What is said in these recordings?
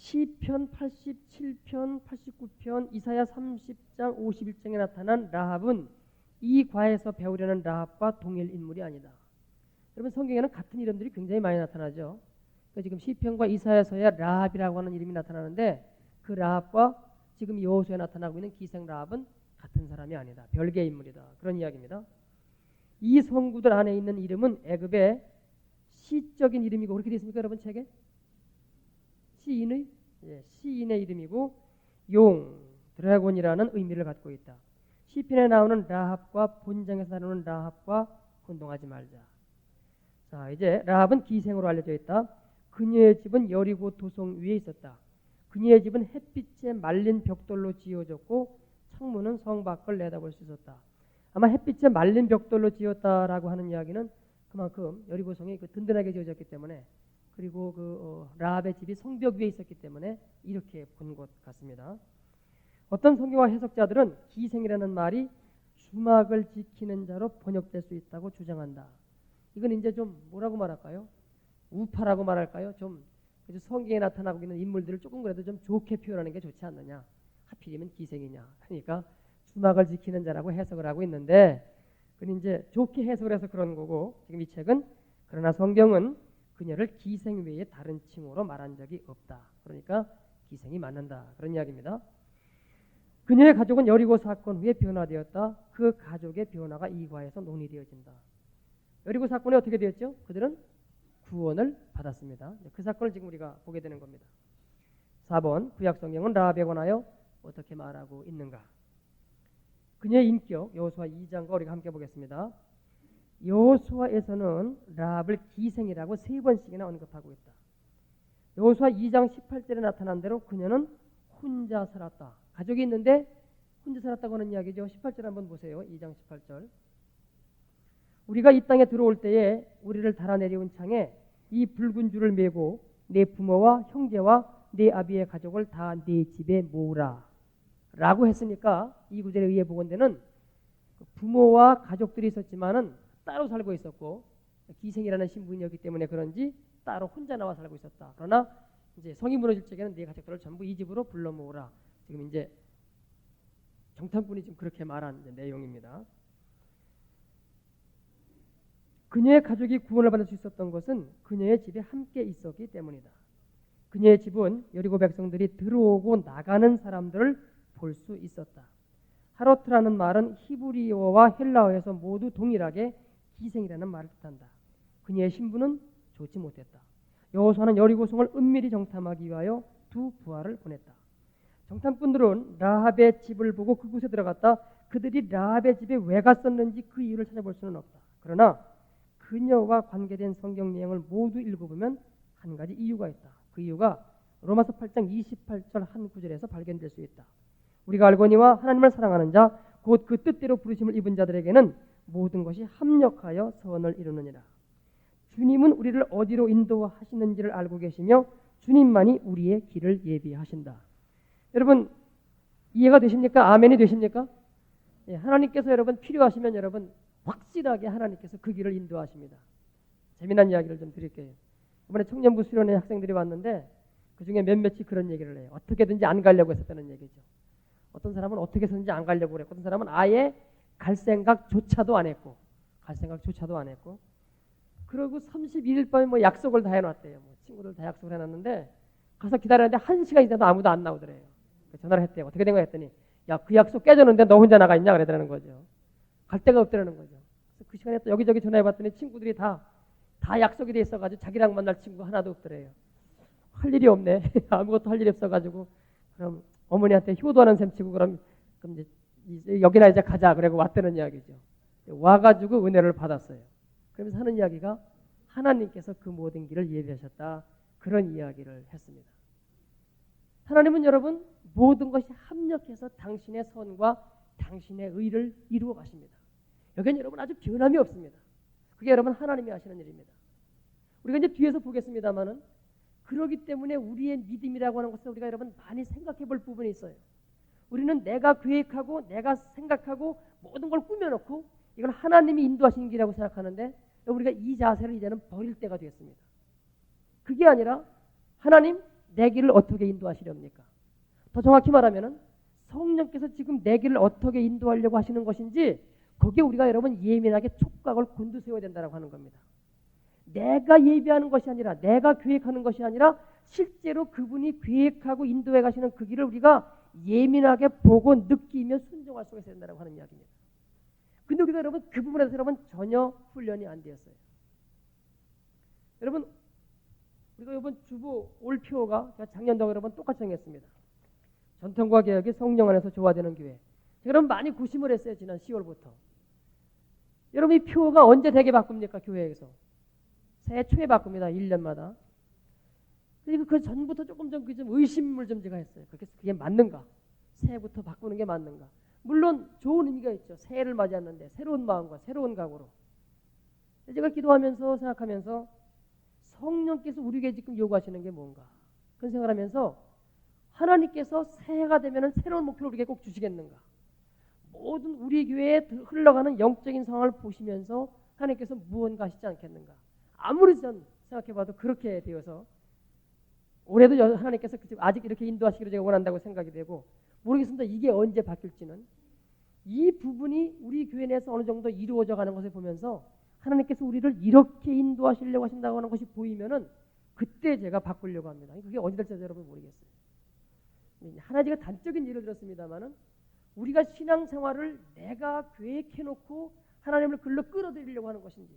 시편 87편, 89편, 이사야 30장, 51장에 나타난 라합은 이 과에서 배우려는 라합과 동일 인물이 아니다. 여러분 성경에는 같은 이름들이 굉장히 많이 나타나죠. 그러니까 지금 시편과 이사야서야 라합이라고 하는 이름이 나타나는데 그 라합과 지금 여호수아에 나타나고 있는 기생 라합은 같은 사람이 아니다. 별개의 인물이다. 그런 이야기입니다. 이 성구들 안에 있는 이름은 애굽의 시적인 이름이고 그렇게 되어 있습니까 여러분 책에? 시인의 이름이고 용, 드래곤이라는 의미를 갖고 있다. 시편에 나오는 라합과 본장에서 나오는 라합과 혼동하지 말자. 자, 이제 라합은 기생으로 알려져 있다. 그녀의 집은 여리고 도성 위에 있었다. 그녀의 집은 햇빛에 말린 벽돌로 지어졌고 창문은 성 밖을 내다볼 수 있었다. 아마 햇빛에 말린 벽돌로 지었다라고 하는 이야기는 그만큼 여리고성이 든든하게 지어졌기 때문에 그리고 라합의 집이 성벽 위에 있었기 때문에 이렇게 본 것 같습니다. 어떤 성경화 해석자들은 기생이라는 말이 주막을 지키는 자로 번역될 수 있다고 주장한다. 이건 이제 좀 뭐라고 말할까요? 우파라고 말할까요? 좀 성경에 나타나고 있는 인물들을 조금 그래도 좀 좋게 표현하는 게 좋지 않느냐? 하필이면 기생이냐? 그러니까 주막을 지키는 자라고 해석을 하고 있는데 그건 이제 좋게 해석을 해서 그런 거고 지금 이 책은 그러나 성경은 그녀를 기생 외에 다른 칭호로 말한 적이 없다. 그러니까 기생이 맞는다. 그런 이야기입니다. 그녀의 가족은 여리고 사건 후에 변화되었다. 그 가족의 변화가 이 과에서 논의되어진다. 여리고 사건이 어떻게 되었죠? 그들은 구원을 받았습니다. 그 사건을 지금 우리가 보게 되는 겁니다. 4번 구약 성경은 라합에 관하여 어떻게 말하고 있는가? 그녀의 인격 여호수아 2장과 우리가 함께 보겠습니다. 여호수아에서는 라합을 기생이라고 3번씩이나 언급하고 있다. 여호수아 2장 18절에 나타난 대로 그녀는 혼자 살았다. 가족이 있는데 혼자 살았다고 하는 이야기죠. 18절 한번 보세요. 2장 18절. 우리가 이 땅에 들어올 때에 우리를 달아내려온 창에 이 붉은 줄을 메고 내 부모와 형제와 내 아비의 가족을 다 내 집에 모으라 라고 했으니까 이 구절에 의해 보건대는 부모와 가족들이 있었지만은 따로 살고 있었고 기생이라는 신분이었기 때문에 그런지 따로 혼자 나와 살고 있었다. 그러나 이제 성이 무너질 적에는 네 가족들을 전부 이 집으로 불러 모으라. 지금 이제 정탐꾼이 지금 그렇게 말한 내용입니다. 그녀의 가족이 구원을 받을 수 있었던 것은 그녀의 집에 함께 있었기 때문이다. 그녀의 집은 여리고 백성들이 들어오고 나가는 사람들을 볼 수 있었다. 하로트라는 말은 히브리어와 헬라어에서 모두 동일하게 기생이라는 말을 뜻한다. 그녀의 신분은 좋지 못했다. 여호수아는 여리고성을 은밀히 정탐하기 위하여 2 부하를 보냈다. 정탐꾼들은 라합의 집을 보고 그곳에 들어갔다. 그들이 라합의 집에 왜 갔었는지 그 이유를 찾아볼 수는 없다. 그러나 그녀와 관계된 성경 내용을 모두 읽어보면 한 가지 이유가 있다. 그 이유가 로마서 8장 28절 한 구절에서 발견될 수 있다. 우리가 알거니와 하나님을 사랑하는 자 곧 그 뜻대로 부르심을 입은 자들에게는 모든 것이 합력하여 선을 이루느니라. 주님은 우리를 어디로 인도하시는지를 알고 계시며 주님만이 우리의 길을 예비하신다. 여러분 이해가 되십니까? 아멘이 되십니까? 예, 하나님께서 여러분 필요하시면 여러분 확실하게 하나님께서 그 길을 인도하십니다. 재미난 이야기를 좀 드릴게요. 이번에 청년부 수련회 학생들이 왔는데 그중에 몇몇이 그런 얘기를 해요. 어떻게든지 안 가려고 했었다는 얘기죠. 어떤 사람은 어떻게 해서든지 안 가려고 그랬고 어떤 사람은 아예 갈 생각조차도 안 했고 그러고 31일 밤에 뭐 약속을 다 해놨대요. 뭐 친구들 다 약속을 해놨는데 가서 기다렸는데 1시간이 지나도 아무도 안 나오더래요. 전화를 했대요. 어떻게 된 거야 했더니 야, 그 약속 깨졌는데 너 혼자 나가 있냐 그러더라는 거죠. 갈 데가 없더라는 거죠. 그래서 그 시간에 또 여기저기 전화해봤더니 친구들이 다 약속이 돼 있어가지고 자기랑 만날 친구 하나도 없더래요. 할 일이 없네. 아무것도 할 일이 없어가지고 그럼 어머니한테 효도하는 셈 치고 그럼 이제 여기나 이제 가자 그러고 왔다는 이야기죠. 와가지고 은혜를 받았어요. 그러면서 하는 이야기가 하나님께서 그 모든 길을 예비하셨다. 그런 이야기를 했습니다. 하나님은 여러분 모든 것이 합력해서 당신의 선과 당신의 의를 이루어 가십니다. 여기는 여러분 아주 변함이 없습니다. 그게 여러분 하나님이 하시는 일입니다. 우리가 이제 뒤에서 보겠습니다만은 그러기 때문에 우리의 믿음이라고 하는 것을 우리가 여러분 많이 생각해 볼 부분이 있어요. 우리는 내가 계획하고 내가 생각하고 모든 걸 꾸며놓고 이건 하나님이 인도하시는 길이라고 생각하는데 우리가 이 자세를 이제는 버릴 때가 되었습니다. 그게 아니라 하나님 내 길을 어떻게 인도하시렵니까? 더 정확히 말하면 성령께서 지금 내 길을 어떻게 인도하려고 하시는 것인지 거기에 우리가 여러분 예민하게 촉각을 곤두세워야 된다고 하는 겁니다. 내가 예비하는 것이 아니라 내가 계획하는 것이 아니라 실제로 그분이 계획하고 인도해 가시는 그 길을 우리가 예민하게 보고 느끼며 순종할 수가 있어야 된다고 하는 이야기입니다. 근데 우리가 여러분 그 부분에서 여러분 전혀 훈련이 안 되었어요. 여러분 우리가 이번 주보 올 표가 작년도 여러분 똑같이 정했습니다. 전통과 개혁이 성령 안에서 조화되는 교회. 여러분 많이 고심을 했어요. 지난 10월부터. 여러분 이 표가 언제 되게 바꿉니까? 교회에서. 새해 초에 바꿉니다. 1년마다. 그리고 그 전부터 조금 좀 의심을 좀 제가 했어요. 그게 맞는가? 새해부터 바꾸는 게 맞는가? 물론 좋은 의미가 있죠. 새해를 맞이했는데 새로운 마음과 새로운 각오로. 제가 기도하면서 생각하면서 성령께서 우리에게 지금 요구하시는 게 뭔가? 그런 생각을 하면서 하나님께서 새해가 되면 새로운 목표를 우리에게 꼭 주시겠는가? 모든 우리 교회에 흘러가는 영적인 상황을 보시면서 하나님께서 무언가 하시지 않겠는가? 아무리 전 생각해봐도 그렇게 되어서 올해도 하나님께서 아직 이렇게 인도하시기를 제가 원한다고 생각이 되고 모르겠습니다. 이게 언제 바뀔지는. 이 부분이 우리 교회 내에서 어느 정도 이루어져 가는 것을 보면서 하나님께서 우리를 이렇게 인도하시려고 하신다고 하는 것이 보이면은 그때 제가 바꾸려고 합니다. 그게 언제 될지 여러분 모르겠어요. 하나 제가 단적인 예를 들었습니다만은 우리가 신앙생활을 내가 계획해놓고 하나님을 글로 끌어들이려고 하는 것인지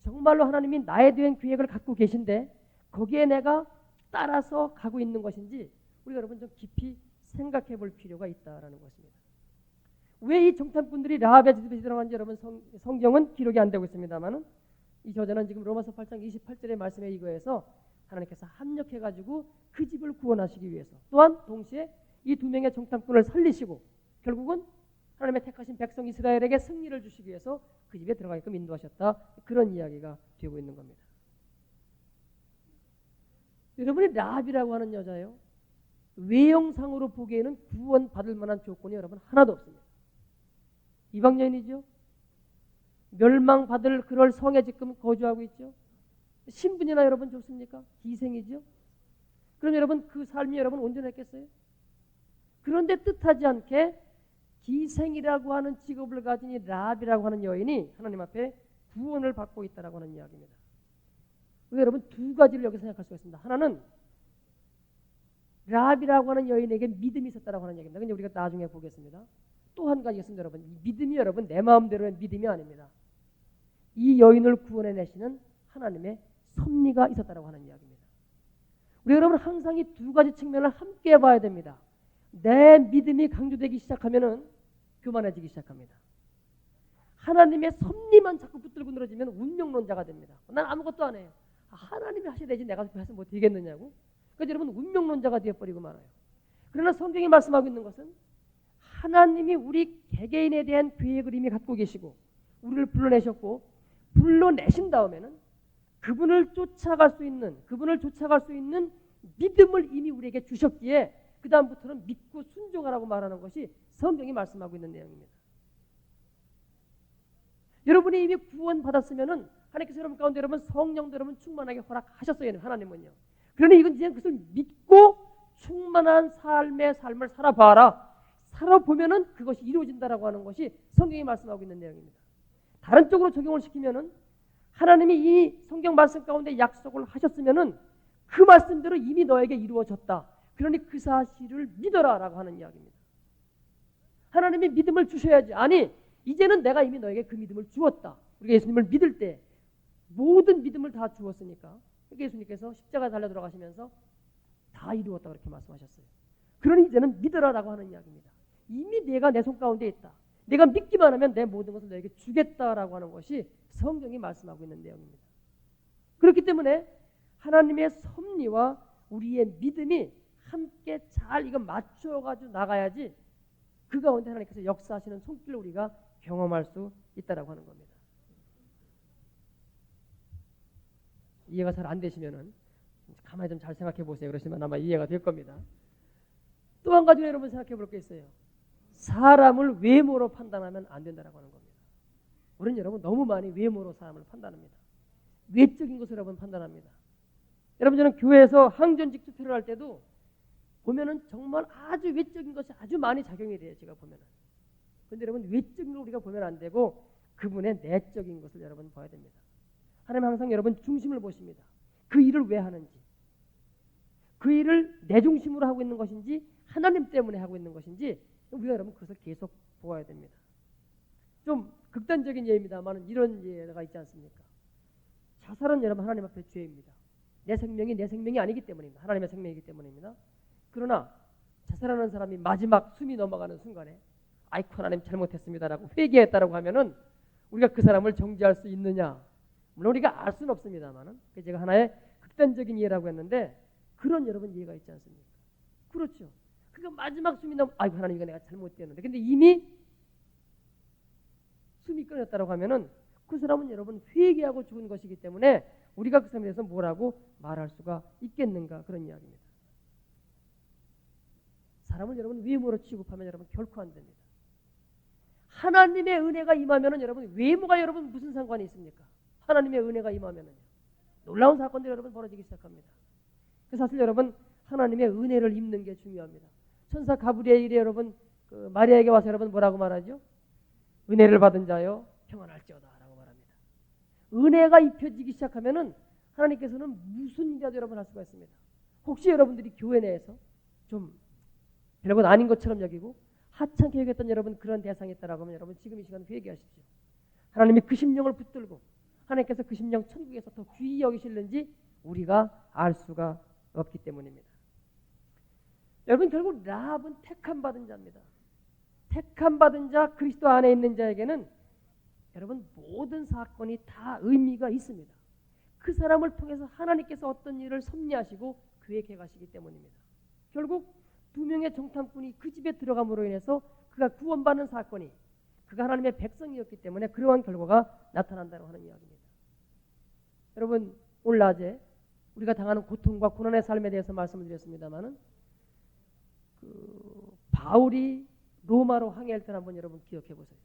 정말로 하나님이 나에 대한 계획을 갖고 계신데 거기에 내가 따라서 가고 있는 것인지 우리가 여러분 좀 깊이 생각해 볼 필요가 있다라는 것입니다. 왜 이 정탐꾼들이 라합의 집에 들어간지 여러분 성경은 기록이 안 되고 있습니다만은 이 저자는 지금 로마서 8장 28절의 말씀에 의거해서 하나님께서 합력해가지고 그 집을 구원하시기 위해서 또한 동시에 이 두 명의 정탐꾼을 살리시고 결국은 하나님의 택하신 백성 이스라엘에게 승리를 주시기 위해서 그 집에 들어가게끔 인도하셨다. 그런 이야기가 되고 있는 겁니다. 여러분이 라합이라고 하는 여자요. 외형상으로 보기에는 구원받을 만한 조건이 여러분 하나도 없습니다. 이방 여인이죠. 멸망받을 그럴 성에 지금 거주하고 있죠. 신분이나 여러분 좋습니까? 기생이죠. 그럼 여러분 그 삶이 여러분 온전했겠어요? 그런데 뜻하지 않게 기생이라고 하는 직업을 가진 이 라합이라고 하는 여인이 하나님 앞에 구원을 받고 있다라고 하는 이야기입니다. 여러분 두 가지를 여기서 생각할 수가 있습니다. 하나는 라합이라고 하는 여인에게 믿음이 있었다라고 하는 이야기입니다. 근데 우리가 나중에 보겠습니다. 또 한 가지 있습니다. 여러분 이 믿음이 여러분 내 마음대로의 믿음이 아닙니다. 이 여인을 구원해내시는 하나님의 섭리가 있었다라고 하는 이야기입니다. 우리 여러분 항상 이 두 가지 측면을 함께 봐야 됩니다. 내 믿음이 강조되기 시작하면은 교만해지기 시작합니다. 하나님의 섭리만 자꾸 붙들고 늘어지면 운명론자가 됩니다. 난 아무것도 안 해요. 하나님이 하셔야 되지 내가 해서 뭐 되겠느냐고. 그래서 여러분 운명론자가 되어버리고 말아요. 그러나 성경이 말씀하고 있는 것은 하나님이 우리 개개인에 대한 계획을 이미 갖고 계시고 우리를 불러내셨고 불러내신 다음에는 그분을 쫓아갈 수 있는 믿음을 이미 우리에게 주셨기에 그 다음부터는 믿고 순종하라고 말하는 것이 성경이 말씀하고 있는 내용입니다. 여러분이 이미 구원받았으면은 하나님께서 여러분 가운데 여러분 성령도 여러분 충만하게 허락하셨어요. 하나님은요. 그러니 이건 이제 그것을 믿고 충만한 삶을 살아봐라. 살아보면은 그것이 이루어진다라고 하는 것이 성경이 말씀하고 있는 내용입니다. 다른 쪽으로 적용을 시키면은 하나님이 이 성경 말씀 가운데 약속을 하셨으면은 그 말씀대로 이미 너에게 이루어졌다. 그러니 그 사실을 믿어라라고 하는 이야기입니다. 하나님이 믿음을 주셔야지. 아니 이제는 내가 이미 너에게 그 믿음을 주었다. 우리가 예수님을 믿을 때 모든 믿음을 다 주었으니까 예수님께서 십자가에 달려 들어가시면서 다 이루었다 그렇게 말씀하셨어요. 그러니 이제는 믿어라라고 하는 이야기입니다. 이미 내가 내 손 가운데 있다. 내가 믿기만 하면 내 모든 것을 너에게 주겠다라고 하는 것이 성경이 말씀하고 있는 내용입니다. 그렇기 때문에 하나님의 섭리와 우리의 믿음이 함께 잘 이거 맞춰가지고 나가야지 그 가운데 하나님께서 역사하시는 손길을 우리가 경험할 수 있다라고 하는 겁니다. 이해가 잘 안 되시면은 가만히 좀 잘 생각해 보세요. 그러시면 아마 이해가 될 겁니다. 또 한 가지 여러분 생각해 볼 게 있어요. 사람을 외모로 판단하면 안 된다라고 하는 겁니다. 우리는 여러분 너무 많이 외모로 사람을 판단합니다. 외적인 것을 여러분 판단합니다. 여러분 저는 교회에서 항전직 투표를 할 때도 보면은 정말 아주 외적인 것이 아주 많이 작용이 돼요. 제가 보면은. 그런데 여러분 외적인 걸 우리가 보면 안 되고 그분의 내적인 것을 여러분 봐야 됩니다. 하나님 항상 여러분 중심을 보십니다. 그 일을 왜 하는지, 그 일을 내 중심으로 하고 있는 것인지 하나님 때문에 하고 있는 것인지 우리가 여러분 그것을 계속 보아야 됩니다. 좀 극단적인 예입니다만 이런 예가 있지 않습니까? 자살은 여러분 하나님 앞에 죄입니다. 내 생명이 아니기 때문입니다. 하나님의 생명이기 때문입니다. 그러나 자살하는 사람이 마지막 숨이 넘어가는 순간에 아이고 하나님 잘못했습니다라고 회개했다라고 하면은 우리가 그 사람을 정죄할 수 있느냐? 물론 우리가 알 수는 없습니다만은 제가 하나의 극단적인 이해라고 했는데 그런 여러분 이해가 있지 않습니까? 그렇죠. 그러니까 마지막 숨이 넘어 아이고 하나님 이거 내가 잘못되었는데 근데 이미 숨이 끊었다라고 하면은 그 사람은 여러분 회개하고 죽은 것이기 때문에 우리가 그 사람에 대해서 뭐라고 말할 수가 있겠는가 그런 이야기입니다. 사람을 여러분 외모로 취급하면 여러분 결코 안 됩니다. 하나님의 은혜가 임하면은 여러분 외모가 여러분 무슨 상관이 있습니까? 하나님의 은혜가 임하면은 놀라운 사건들이 여러분 벌어지기 시작합니다. 그래서 사실 여러분 하나님의 은혜를 입는 게 중요합니다. 천사 가브리엘이 여러분 그 마리아에게 와서 여러분 뭐라고 말하죠? 은혜를 받은 자여 평안할지어다라고 말합니다. 은혜가 입혀지기 시작하면은 하나님께서는 무슨 일이라도 여러분 할 수가 있습니다. 혹시 여러분들이 교회 내에서 좀 별것 아닌 것처럼 여기고 하찮게 여겼던 여러분 그런 대상이 있다라고 하면 여러분 지금 이 시간 회개하십시오. 하나님이 그 심령을 붙들고 하나님께서 그 심령 천국에서 더 귀히 여기실는지 우리가 알 수가 없기 때문입니다. 여러분 결국 라합은 택함 받은 자입니다. 택함 받은 자 그리스도 안에 있는 자에게는 여러분 모든 사건이 다 의미가 있습니다. 그 사람을 통해서 하나님께서 어떤 일을 섭리하시고 계획해 가시기 때문입니다. 결국 두 명의 정탐꾼이 그 집에 들어감으로 인해서 그가 구원받는 사건이 그가 하나님의 백성이었기 때문에 그러한 결과가 나타난다고 하는 이야기입니다. 여러분 오늘 낮에 우리가 당하는 고통과 고난의 삶에 대해서 말씀을 드렸습니다마는 그 바울이 로마로 항해할 때 한번 여러분 기억해 보세요.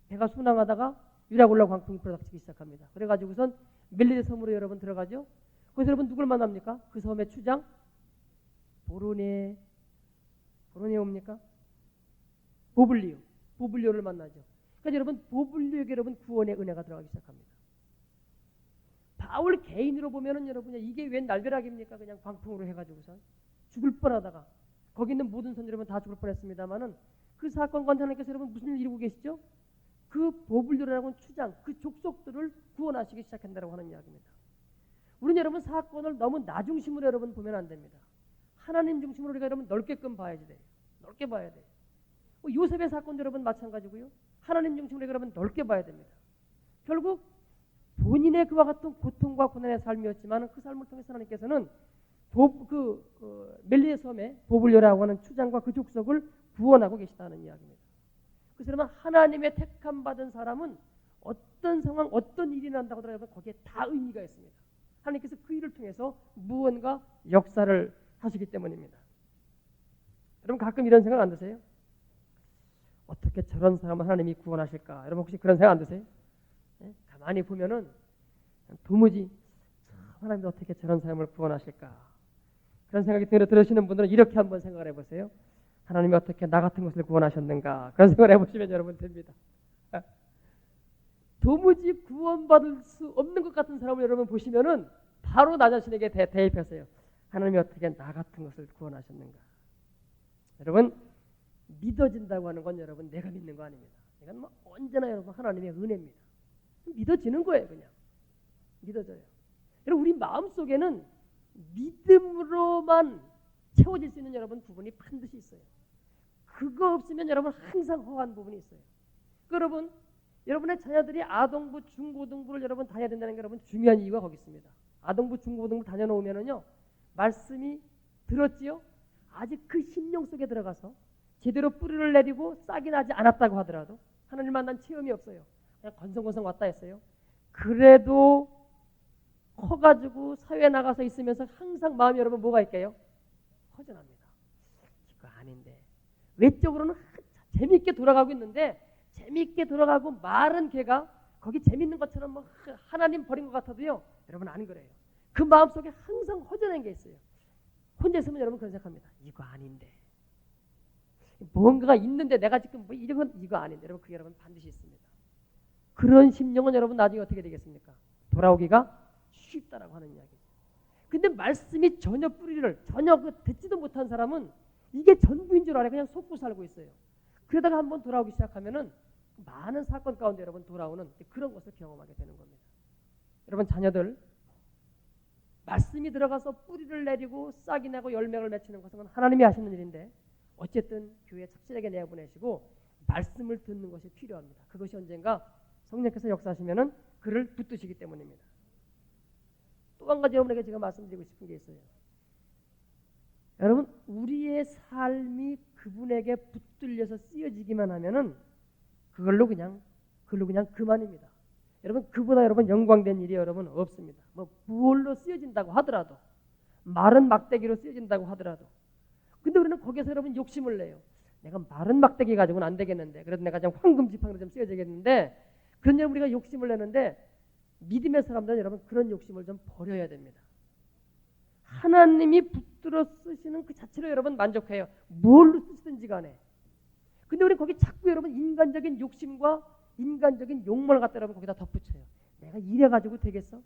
배가 순항하다가 유라굴라 광풍이 불어닥치기 시작합니다. 그래가지고선 멜리데 섬으로 여러분 들어가죠. 거기서 여러분 누굴 만납니까? 그 섬의 추장 보로네오입니까? 보블리오를 만나죠. 그러니까 여러분 보블리오에게 여러분 구원의 은혜가 들어가기 시작합니다. 바울 개인으로 보면은 여러분 이게 웬 날벼락입니까? 그냥 광풍으로 해가지고선 죽을 뻔하다가 거기 있는 모든 선들 여러분 다 죽을 뻔했습니다만은 그 사건과 하나님께서 여러분 무슨 일을 이루고 계시죠? 그 보블리오라고 하는 추장 그 족속들을 구원하시기 시작한다고 하는 이야기입니다. 우리는 여러분 사건을 너무 나 중심으로 여러분 보면 안 됩니다. 하나님 중심으로 우리가 여러분 넓게끔 봐야지 돼요. 넓게 봐야 돼요. 요셉의 사건도 여러분 마찬가지고요. 하나님 중심으로 여러분 넓게 봐야 됩니다. 결국 본인의 그와 같은 고통과 고난의 삶이었지만 그 삶을 통해서 하나님께서는 멜리의 섬에 보블리오라고 하는 추장과 그 족속을 구원하고 계시다는 이야기입니다. 그래서 여러분 하나님의 택함 받은 사람은 어떤 상황, 어떤 일이 난다고 하더라도 거기에 다 의미가 있습니다. 하나님께서 그 일을 통해서 무언가 역사를 하시기 때문입니다. 여러분 가끔 이런 생각 안 드세요? 어떻게 저런 사람을 하나님이 구원하실까? 여러분 혹시 그런 생각 안 드세요? 네? 가만히 보면은 도무지 하나님도 어떻게 저런 사람을 구원하실까? 그런 생각이 들으시는 분들은 이렇게 한번 생각을 해보세요. 하나님이 어떻게 나 같은 것을 구원하셨는가? 그런 생각을 해보시면 여러분 됩니다. 도무지 구원받을 수 없는 것 같은 사람을 여러분 보시면은 바로 나 자신에게 대입하세요. 하나님이 어떻게 나 같은 것을 구원하셨는가? 여러분 믿어진다고 하는 건 여러분 내가 믿는 거 아닙니다. 이건 뭐 언제나 여러분 하나님의 은혜입니다. 믿어지는 거예요. 그냥 믿어져요. 여러분 우리 마음속에는 믿음으로만 채워질 수 있는 여러분 부분이 반드시 있어요. 그거 없으면 여러분 항상 허한 부분이 있어요. 여러분 여러분의 자녀들이 아동부, 중고등부를 여러분 다녀야 된다는 게 여러분 중요한 이유가 거기 있습니다. 아동부, 중고등부 다녀놓으면은요 말씀이 들었지요? 아직 그 심령 속에 들어가서 제대로 뿌리를 내리고 싹이 나지 않았다고 하더라도 하나님 만난 체험이 없어요. 그냥 건성건성 왔다 했어요. 그래도 커가지고 사회에 나가서 있으면서 항상 마음이 여러분 뭐가 있게요? 허전합니다. 이거 아닌데 외적으로는 재미있게 돌아가고 있는데 재미있게 돌아가고 말은 걔가 거기 재밌는 것처럼 뭐 하나님 버린 것 같아도요. 여러분 안 그래요. 그 마음속에 항상 허전한 게 있어요. 혼자 있으면 여러분 그런 생각합니다. 이거 아닌데. 뭔가가 있는데 내가 지금 뭐 이런 건 이거 아닌데. 여러분 그게 여러분 반드시 있습니다. 그런 심령은 여러분 나중에 어떻게 되겠습니까? 돌아오기가 쉽다라고 하는 이야기죠. 근데 말씀이 전혀 뿌리를 전혀 듣지도 못한 사람은 이게 전부인 줄 알아 그냥 속고 살고 있어요. 그러다가 한번 돌아오기 시작하면은 많은 사건 가운데 여러분 돌아오는 그런 것을 경험하게 되는 겁니다. 여러분 자녀들 말씀이 들어가서 뿌리를 내리고 싹이 나고 열매를 맺히는 것은 하나님이 하시는 일인데 어쨌든 교회에 착실하게 내보내시고 말씀을 듣는 것이 필요합니다. 그것이 언젠가 성령께서 역사하시면은 그를 붙드시기 때문입니다. 또 한 가지 여러분에게 제가 말씀드리고 싶은 게 있어요. 여러분 우리의 삶이 그분에게 붙들려서 쓰여지기만 하면은 그걸로 그냥 그만입니다. 여러분 그보다 여러분 영광된 일이 여러분 없습니다. 뭐 무얼로 쓰여진다고 하더라도 마른 막대기로 쓰여진다고 하더라도 근데 우리는 거기서 여러분 욕심을 내요. 내가 마른 막대기 가지고는 안 되겠는데 그래도 내가 좀 황금 지팡이로 좀 쓰여지겠는데 그런 일 우리가 욕심을 내는데 믿음의 사람들은 여러분 그런 욕심을 좀 버려야 됩니다. 하나님이 붙들어 쓰시는 그 자체로 여러분 만족해요. 뭘로 쓰시든지 간에. 근데 우리 거기 자꾸 여러분 인간적인 욕심과 인간적인 욕망을 갖다 여러분 거기다 덧붙여요. 내가 이래가지고 되겠어?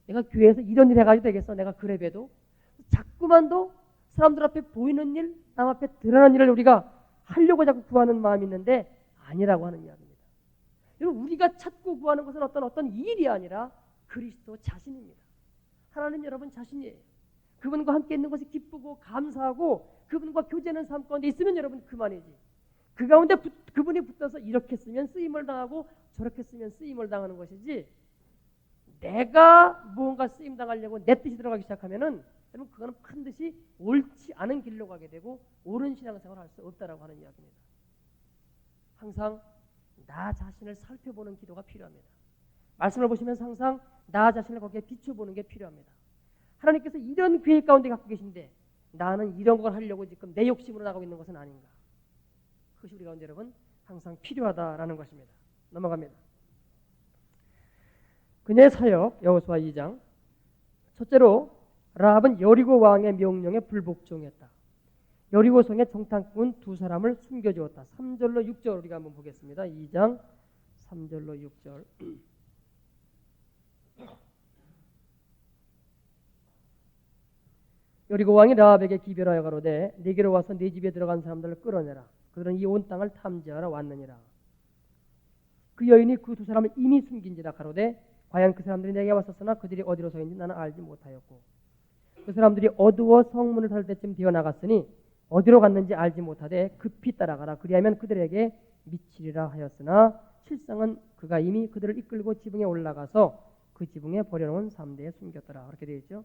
내가 교회에서 이런 일 해가지고 되겠어? 내가 그래봬도 자꾸만도 사람들 앞에 보이는 일, 남 앞에 드러나는 일을 우리가 하려고 자꾸 구하는 마음이 있는데 아니라고 하는 이야기입니다. 여러분 우리가 찾고 구하는 것은 어떤 일이 아니라 그리스도 자신입니다. 하나님 여러분 자신이에요. 그분과 함께 있는 것이 기쁘고 감사하고 그분과 교제하는 삶 가운데 있으면 여러분 그만이지. 그 가운데 그분이 붙어서 이렇게 쓰면 쓰임을 당하고 저렇게 쓰면 쓰임을 당하는 것이지 내가 무언가 쓰임 당하려고 내 뜻이 들어가기 시작하면은 여러분 그거는 반드시 옳지 않은 길로 가게 되고 옳은 신앙생활을 할 수 없다라고 하는 이야기입니다. 항상 나 자신을 살펴보는 기도가 필요합니다. 말씀을 보시면서 항상 나 자신을 거기에 비춰보는 게 필요합니다. 하나님께서 이런 계획 가운데 갖고 계신데 나는 이런 걸 하려고 지금 내 욕심으로 나가고 있는 것은 아닌가. 그것이 우리 가운데 여러분 항상 필요하다라는 것입니다. 넘어갑니다. 그녀의 사역 여호수아 2장 첫째로 라합은 여리고 왕의 명령에 불복종했다. 여리고 성에 정탐꾼 두 사람을 숨겨주었다. 3절로 6절 우리가 한번 보겠습니다. 2장 3절로 6절 여리고 왕이 라합에게 기별하여 가로되 네게로 와서 네 집에 들어간 사람들을 끌어내라. 그들은 이 온 땅을 탐지하러 왔느니라. 그 여인이 그 두 사람을 이미 숨긴지라 가로되 과연 그 사람들이 내게 왔었으나 그들이 어디로 서인지 나는 알지 못하였고 그 사람들이 어두워 성문을 닫을 때쯤 되어 나갔으니 어디로 갔는지 알지 못하되 급히 따라가라. 그리하면 그들에게 미치리라 하였으나 실상은 그가 이미 그들을 이끌고 지붕에 올라가서 그 지붕에 버려놓은 삼대에 숨겼더라. 그렇게 되어 있죠.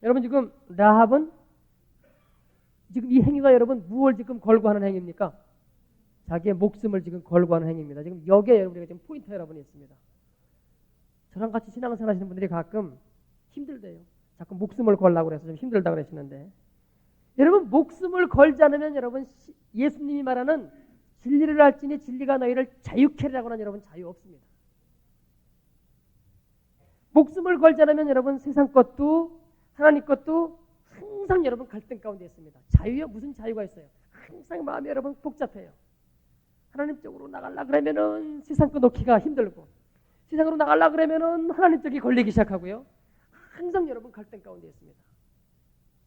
여러분 지금 라합은 지금 이 행위가 여러분 무엇을 지금 걸고 하는 행위입니까? 자기의 목숨을 지금 걸고 하는 행위입니다. 지금 여기에 우리가 지금 포인트 여러분이 있습니다. 저랑 같이 신앙생활 하시는 분들이 가끔 힘들대요. 자꾸 목숨을 걸라고 그래서 좀 힘들다고 그러시는데 여러분 목숨을 걸지 않으면 여러분 예수님이 말하는 진리를 알지니 진리가 너희를 자유케 하라고 하는 여러분 자유 없습니다. 목숨을 걸지 않으면 여러분 세상 것도 하나님 것도 항상 여러분 갈등 가운데 있습니다. 자유요? 무슨 자유가 있어요? 항상 마음이 여러분 복잡해요. 하나님 쪽으로 나가려 그러면은 세상 거 놓기가 힘들고 세상으로 나가려 그러면은 하나님 쪽이 걸리기 시작하고요. 항상 여러분 갈등 가운데 있습니다.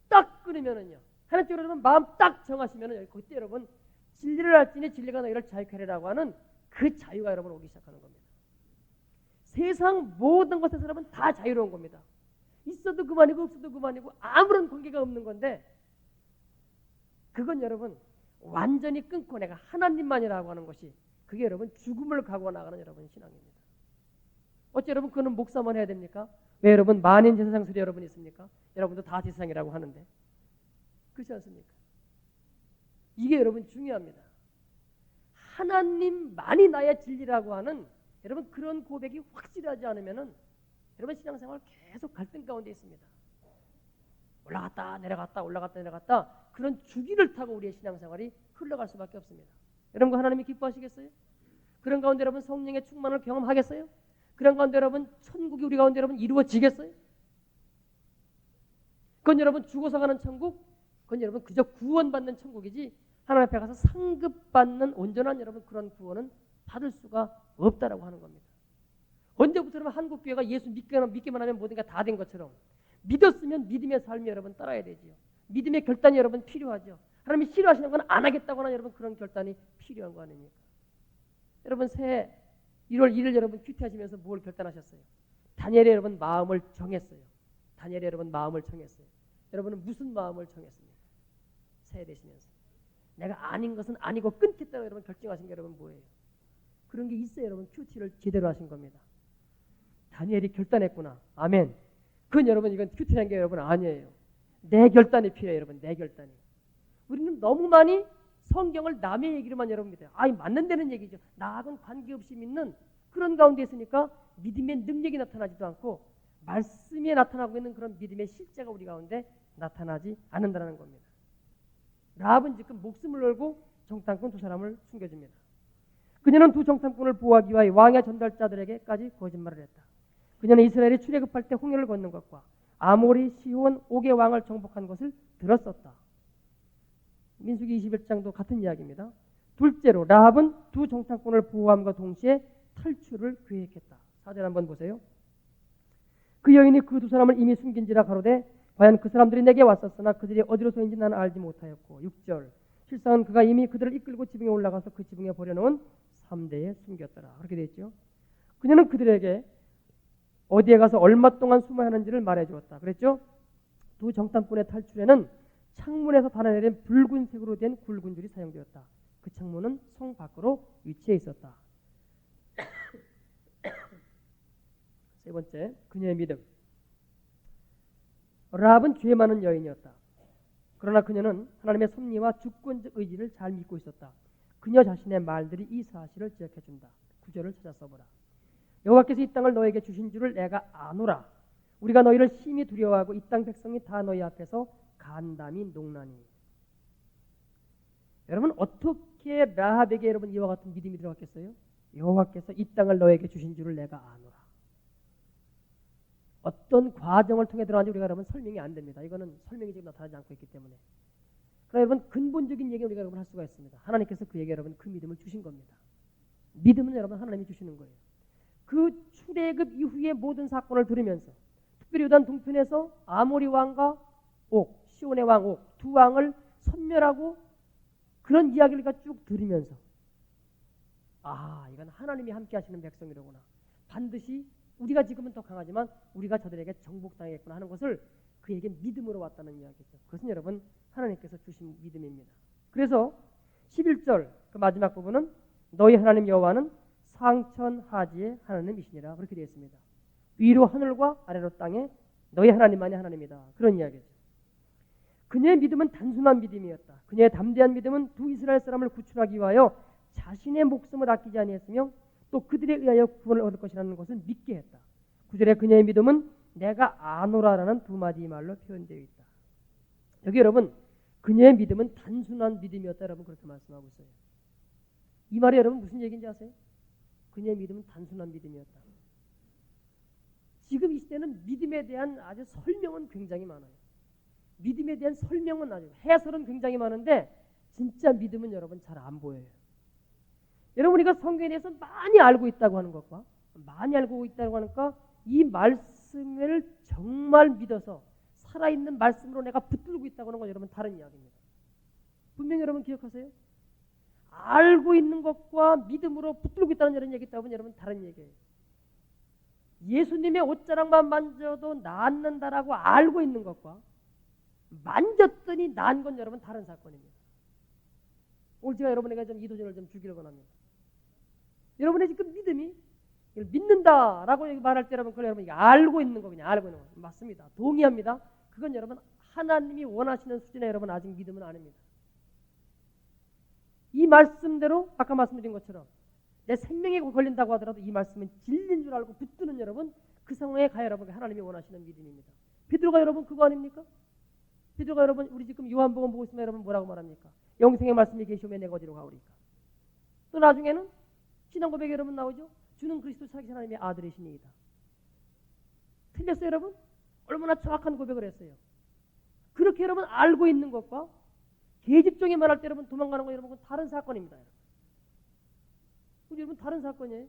딱 끊으면은요. 하나님 쪽으로 여러분 마음 딱 정하시면은 그때 여러분 진리를 알지니 진리가 너희를 자유케 하리라고 하는 그 자유가 여러분 오기 시작하는 겁니다. 세상 모든 것에서 여러분 다 자유로운 겁니다. 있어도 그만이고 없어도 그만이고 아무런 관계가 없는 건데 그건 여러분 완전히 끊고 내가 하나님만이라고 하는 것이 그게 여러분 죽음을 가고 나가는 여러분 신앙입니다. 어째 여러분 그거는 목사만 해야 됩니까? 왜 여러분 만인 제사장 소리 여러분 있습니까? 여러분도 다 제사장이라고 하는데 그렇지 않습니까? 이게 여러분 중요합니다. 하나님만이 나의 진리라고 하는 여러분 그런 고백이 확실하지 않으면은 여러분 신앙생활 계속 갈등 가운데 있습니다. 올라갔다 내려갔다 올라갔다 내려갔다 그런 주기를 타고 우리의 신앙생활이 흘러갈 수밖에 없습니다. 여러분 하나님이 기뻐하시겠어요? 그런 가운데 여러분 성령의 충만을 경험하겠어요? 그런 가운데 여러분 천국이 우리 가운데 여러분 이루어지겠어요? 그건 여러분 죽어서 가는 천국, 그건 여러분 그저 구원받는 천국이지 하나님 앞에 가서 상급받는 온전한 여러분 그런 구원은 받을 수가 없다라고 하는 겁니다. 언제부터 여러분 한국교회가 예수 믿기만 하면 모든 게 다 된 것처럼 믿었으면 믿음의 삶이 여러분 따라야 되지요. 믿음의 결단이 여러분 필요하죠. 하나님이 싫어하시는 건 안 하겠다고 하는 여러분 그런 결단이 필요한 거 아닙니까? 여러분 새해 1월 1일 여러분 큐티하시면서 뭘 결단하셨어요? 다니엘의 여러분 마음을 정했어요. 다니엘의 여러분 마음을 정했어요. 여러분은 무슨 마음을 정했습니까? 새해 되시면서 내가 아닌 것은 아니고 끊겠다고 여러분 결정하신 게 여러분 뭐예요? 그런 게 있어요. 여러분 큐티를 제대로 하신 겁니다. 다니엘이 결단했구나. 아멘. 그건 여러분 이건 큐티라는 게 여러분 아니에요. 내 결단이 필요해요. 여러분 내 결단이. 우리는 너무 많이 성경을 남의 얘기로만 여러분 믿어요. 아이 맞는다는 얘기죠. 나하고는 관계없이 믿는 그런 가운데 있으니까 믿음의 능력이 나타나지도 않고 말씀에 나타나고 있는 그런 믿음의 실제가 우리 가운데 나타나지 않는다는 겁니다. 라합은 지금 목숨을 걸고 정탐꾼 두 사람을 숨겨줍니다. 그녀는 두 정탐꾼을 보호하기 위하여 왕의 전달자들에게까지 거짓말을 했다. 그녀는 이스라엘이 출애굽할 때 홍해를 건넌 것과 아모리, 시혼, 옥의 왕을 정복한 것을 들었었다. 민수기 21장도 같은 이야기입니다. 둘째로 라합은 두 정탐꾼을 보호함과 동시에 탈출을 계획했다. 4절 한번 보세요. 그 여인이 그 두 사람을 이미 숨긴지라 가로되 과연 그 사람들이 내게 왔었으나 그들이 어디로서인지 나는 알지 못하였고 6절 실상은 그가 이미 그들을 이끌고 지붕에 올라가서 그 지붕에 버려놓은 3대에 숨겼더라. 그렇게 되어 있죠. 그녀는 그들에게 어디에 가서 얼마 동안 숨어야 하는지를 말해주었다. 그랬죠? 두 정탐꾼의 탈출에는 창문에서 달아내린 붉은색으로 된 굵은 줄이 사용되었다. 그 창문은 성 밖으로 위치해 있었다. 세 번째, 그녀의 믿음. 라합은 죄 많은 여인이었다. 그러나 그녀는 하나님의 섭리와 주권적 의지를 잘 믿고 있었다. 그녀 자신의 말들이 이 사실을 지적해준다. 구절을 찾아 써보라. 여호와께서 이 땅을 너에게 주신 줄을 내가 아노라. 우리가 너희를 심히 두려워하고 이 땅 백성이 다 너희 앞에서 간담이 녹나니. 여러분 어떻게 라합에게 여러분 이와 같은 믿음이 들어갔겠어요? 여호와께서 이 땅을 너에게 주신 줄을 내가 아노라. 어떤 과정을 통해 들어가는지 우리가 여러분 설명이 안 됩니다. 이거는 설명이 지금 나타나지 않고 있기 때문에. 그러나 여러분 근본적인 얘기 우리가 여러분 할 수가 있습니다. 하나님께서 그에게 여러분 그 믿음을 주신 겁니다. 믿음은 여러분 하나님이 주시는 거예요. 그 출애굽 이후의 모든 사건을 들으면서 특별히 요단 동편에서 아모리 왕과 옥, 시온의 왕 옥 두 왕을 섬멸하고 그런 이야기를 쭉 들으면서 아 이건 하나님이 함께 하시는 백성이로구나. 반드시 우리가 지금은 더 강하지만 우리가 저들에게 정복당하겠구나 하는 것을 그에게 믿음으로 왔다는 이야기죠. 그것은 여러분 하나님께서 주신 믿음입니다. 그래서 11절 그 마지막 부분은 너희 하나님 여호와는 상천하지의 하나님이시니라 그렇게 되어 있습니다. 위로 하늘과 아래로 땅에 너희 하나님만이 하나님이다. 그런 이야기죠. 그녀의 믿음은 단순한 믿음이었다. 그녀의 담대한 믿음은 두 이스라엘 사람을 구출하기 위하여 자신의 목숨을 아끼지 아니했으며 또 그들에 의하여 구원을 얻을 것이라는 것을 믿게 했다. 9절에 그녀의 믿음은 내가 아노라라는 두 마디 말로 표현되어 있다. 여기 여러분 그녀의 믿음은 단순한 믿음이었다. 여러분 그렇게 말씀하고 있어요. 이 말이 여러분 무슨 얘기인지 아세요? 그녀의 믿음은 단순한 믿음이었다. 지금 이 시대는 믿음에 대한 아주 설명은 굉장히 많아요. 믿음에 대한 설명은 아주 해설은 굉장히 많은데 진짜 믿음은 여러분 잘 안 보여요. 여러분 우리가 성경에 대해서 많이 알고 있다고 하는 것과 많이 알고 있다고 하니까 이 말씀을 정말 믿어서 살아있는 말씀으로 내가 붙들고 있다고 하는 건 여러분 다른 이야기입니다. 분명히 여러분 기억하세요? 알고 있는 것과 믿음으로 붙들고 있다는 이런 얘기 있다면 여러분 다른 얘기예요. 예수님의 옷자락만 만져도 낫는다라고 알고 있는 것과 만졌더니 나은 건 여러분 다른 사건입니다. 오늘 제가 여러분에게 좀 이 도전을 좀 주기를 원합니다. 여러분의 지금 믿음이 믿는다라고 말할 때 여러분 그걸 여러분 알고 있는 거 그냥 알고 있는 거 맞습니다. 동의합니다. 그건 여러분 하나님이 원하시는 수준의 여러분 아직 믿음은 아닙니다. 이 말씀대로 아까 말씀드린 것처럼 내 생명에 걸린다고 하더라도 이 말씀은 진리인 줄 알고 붙드는 여러분 그 상황에 가야 여러분 하나님이 원하시는 믿음입니다. 베드로가 여러분 그거 아닙니까? 베드로가 여러분 우리 지금 요한복음 보고 있으면 여러분 뭐라고 말합니까? 영생의 말씀이 계시오면 내가 어디로 가오리까? 또 나중에는 신앙 고백에 여러분 나오죠? 주는 그리스도 살아계신 하나님의 아들이시니이다. 틀렸어요 여러분? 얼마나 정확한 고백을 했어요. 그렇게 여러분 알고 있는 것과 계집종이 말할 때 여러분 도망가는 건 여러분 다른 사건입니다. 여러분 다른 사건이에요.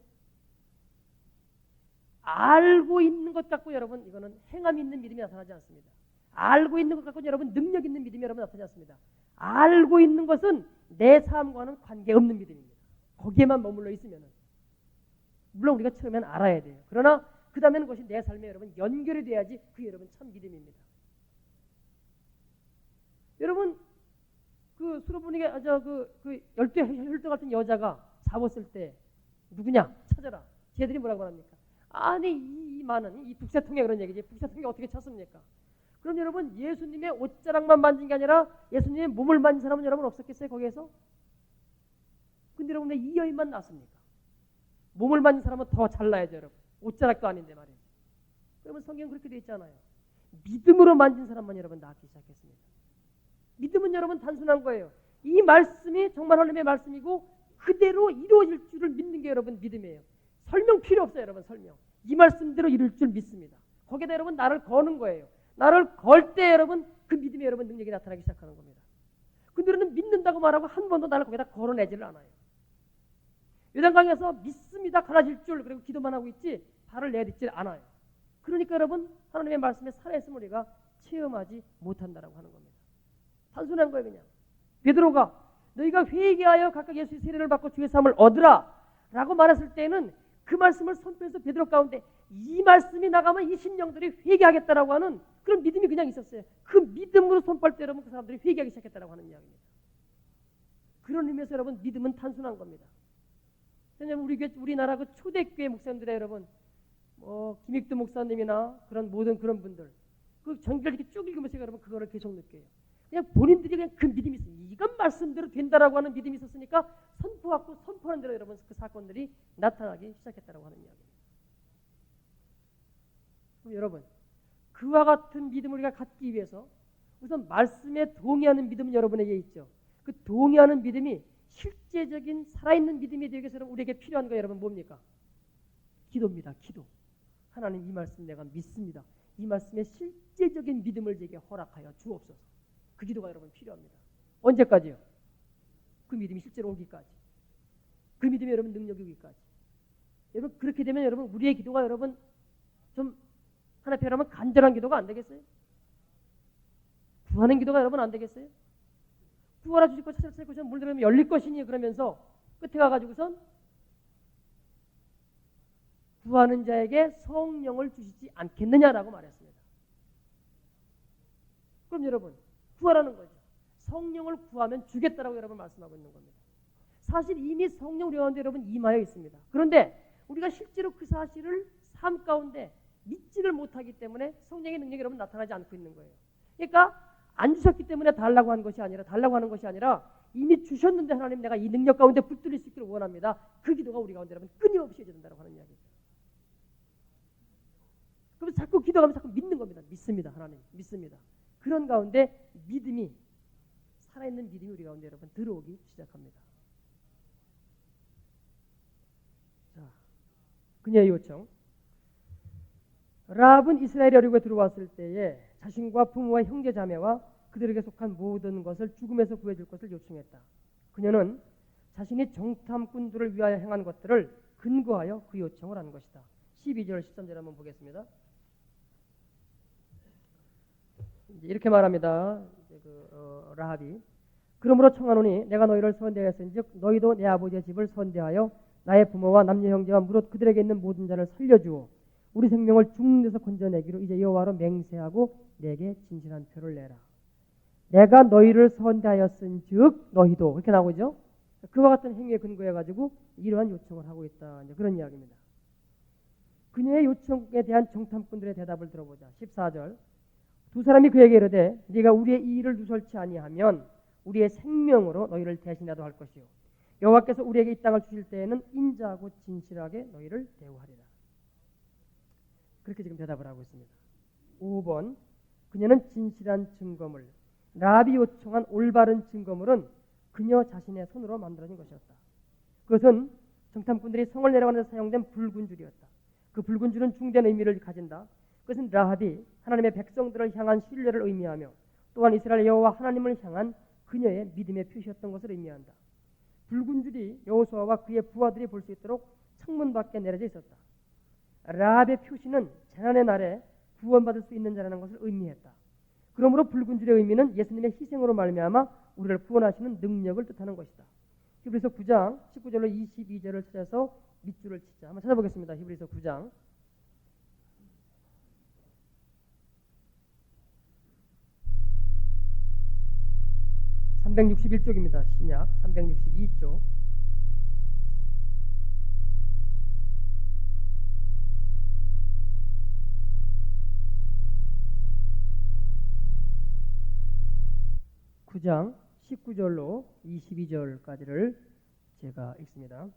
알고 있는 것 갖고 여러분 이거는 행함이 있는 믿음이 나타나지 않습니다. 알고 있는 것 갖고 여러분 능력 있는 믿음이 여러분 나타나지 않습니다. 알고 있는 것은 내 삶과는 관계없는 믿음입니다. 거기에만 머물러 있으면은 물론 우리가 처음엔 알아야 돼요. 그러나 그 다음에는 그것이 내 삶에 여러분 연결이 돼야지 그게 여러분 참 믿음입니다. 여러분 그 수로분에게 그 열두 혈도 같은 여자가 잡았을 때 누구냐 찾아라. 쟤들이 뭐라고 합니까? 아니 이 많은 이 북새통에 그런 얘기지. 북새통에 어떻게 찾습니까? 그럼 여러분 예수님의 옷자락만 만진 게 아니라 예수님의 몸을 만진 사람은 여러분 없었겠어요 거기에서? 근데 여러분 왜 이 여인만 났습니까? 몸을 만진 사람은 더 잘나야죠 여러분. 옷자락도 아닌데 말이에요. 그러면 성경은 그렇게 되어 있잖아요. 믿음으로 만진 사람만 여러분 낫기 시작했습니다. 믿음은 여러분 단순한 거예요. 이 말씀이 정말 하나님의 말씀이고 그대로 이루어질 줄을 믿는 게 여러분 믿음이에요. 설명 필요 없어요 여러분. 설명. 이 말씀대로 이룰 줄 믿습니다. 거기에다 여러분 나를 거는 거예요. 나를 걸 때 여러분 그 믿음이 여러분 능력이 나타나기 시작하는 겁니다. 근데 우리는 믿는다고 말하고 한 번도 나를 거기다 걸어내지를 않아요. 요단강에서 믿습니다 갈라질 줄 그리고 기도만 하고 있지 발을 내딛질 않아요. 그러니까 여러분 하나님의 말씀에 살아있음을 우리가 체험하지 못한다라고 하는 겁니다. 단순한 거예요 그냥. 베드로가 너희가 회개하여 각각 예수의 세례를 받고 주의 삶을 얻으라 라고 말했을 때는 그 말씀을 선포해서 베드로 가운데 이 말씀이 나가면 이 심령들이 회개하겠다라고 하는 그런 믿음이 그냥 있었어요. 그 믿음으로 선포할 때 여러분 그 사람들이 회개하기 시작했다라고 하는 이야기입니다. 그런 의미에서 여러분 믿음은 단순한 겁니다. 왜냐하면 우리나라 그 초대교회 목사님들의 여러분 김익두 목사님이나 그런 모든 그런 분들 그 전기를 이렇게 쭉 읽으면서 여러분 그거를 계속 느껴요. 그냥 본인들이 그냥 그 믿음이 있어요. 이건 말씀대로 된다라고 하는 믿음이 있었으니까 선포하고 선포하는 대로 여러분 그 사건들이 나타나기 시작했다라고 하는 이야기입니다. 그럼 여러분 그와 같은 믿음을 우리가 갖기 위해서 우선 말씀에 동의하는 믿음은 여러분에게 있죠. 그 동의하는 믿음이 실제적인 살아있는 믿음이 되기 위해서 우리에게 필요한 거 여러분 뭡니까? 기도입니다. 기도. 하나님 이 말씀 내가 믿습니다. 이 말씀에 실제적인 믿음을 제게 허락하여 주옵소서. 그 기도가 여러분 필요합니다. 언제까지요? 그 믿음이 실제로 오기까지. 그 믿음이 여러분 능력이 오기까지. 여러분 그렇게 되면 여러분 우리의 기도가 여러분 좀 하나님 앞에 간절한 기도가 안 되겠어요? 구하는 기도가 여러분 안 되겠어요? 구하라 주실 것 찾을 것이면 물 들으면 열릴 것이니 그러면서 끝에 가가지고선 구하는 자에게 성령을 주시지 않겠느냐라고 말했습니다. 그럼 여러분 구하라는 거죠. 성령을 구하면 주겠다라고 여러분 말씀하고 있는 겁니다. 사실 이미 성령 우리 가운데 여러분 임하여 있습니다. 그런데 우리가 실제로 그 사실을 삶 가운데 믿지를 못하기 때문에 성령의 능력이 여러분 나타나지 않고 있는 거예요. 그러니까 안 주셨기 때문에 달라고 하는 것이 아니라 이미 주셨는데 하나님 내가 이 능력 가운데 붙들릴 수 있기를 원합니다. 그 기도가 우리 가운데 여러분 끊임없이 해준다고 하는 이야기죠. 그럼 자꾸 기도하면 자꾸 믿는 겁니다. 믿습니다. 하나님 믿습니다. 그런 가운데 믿음이 살아있는 믿음이 우리 가운데 여러분 들어오기 시작합니다. 자, 그녀의 요청. 라합은 이스라엘 어류에 들어왔을 때에 자신과 부모와 형제 자매와 그들에게 속한 모든 것을 죽음에서 구해줄 것을 요청했다. 그녀는 자신이 정탐꾼들을 위하여 행한 것들을 근거하여 그 요청을 한 것이다. 12절 13절 한번 보겠습니다. 이렇게 말합니다. 라합이 그러므로 청하노니 내가 너희를 선대하였은즉 너희도 내 아버지의 집을 선대하여 나의 부모와 남녀 형제와 무릇 그들에게 있는 모든 자를 살려주어 우리 생명을 죽는 데서 건져내기로 이제 여호와로 맹세하고 내게 진실한 표를 내라. 내가 너희를 선대하였은즉 너희도 이렇게 나오죠. 그와 같은 행위에 근거해 가지고 이러한 요청을 하고 있다. 그런 이야기입니다. 그녀의 요청에 대한 정탐꾼들의 대답을 들어보자. 14절. 두 사람이 그에게 이르되 네가 우리의 이 일을 누설치 아니하면 우리의 생명으로 너희를 대신하도 할 것이요 여호와께서 우리에게 이 땅을 주실 때에는 인자하고 진실하게 너희를 대우하리라. 그렇게 지금 대답을 하고 있습니다. 5번. 그녀는 진실한 증거물, 라합이 요청한 올바른 증거물은 그녀 자신의 손으로 만들어진 것이었다. 그것은 정탐꾼들이 성을 내려가는 데 사용된 붉은 줄이었다. 그 붉은 줄은 중대한 의미를 가진다. 그것은 라합이 하나님의 백성들을 향한 신뢰를 의미하며 또한 이스라엘 여호와 하나님을 향한 그녀의 믿음의 표시였던 것을 의미한다. 붉은 줄이 여호수아와 그의 부하들이 볼 수 있도록 창문 밖에 내려져 있었다. 라합의 표시는 재난의 날에 구원받을 수 있는 자라는 것을 의미했다. 그러므로 붉은 줄의 의미는 예수님의 희생으로 말미암아 우리를 구원하시는 능력을 뜻하는 것이다. 히브리서 9장 19절로 22절을 찾아서 밑줄을 치자. 한번 찾아보겠습니다. 히브리서 9장 361쪽입니다. 신약 362쪽. (9장) 19절로 22절까지를 제가 읽습니다.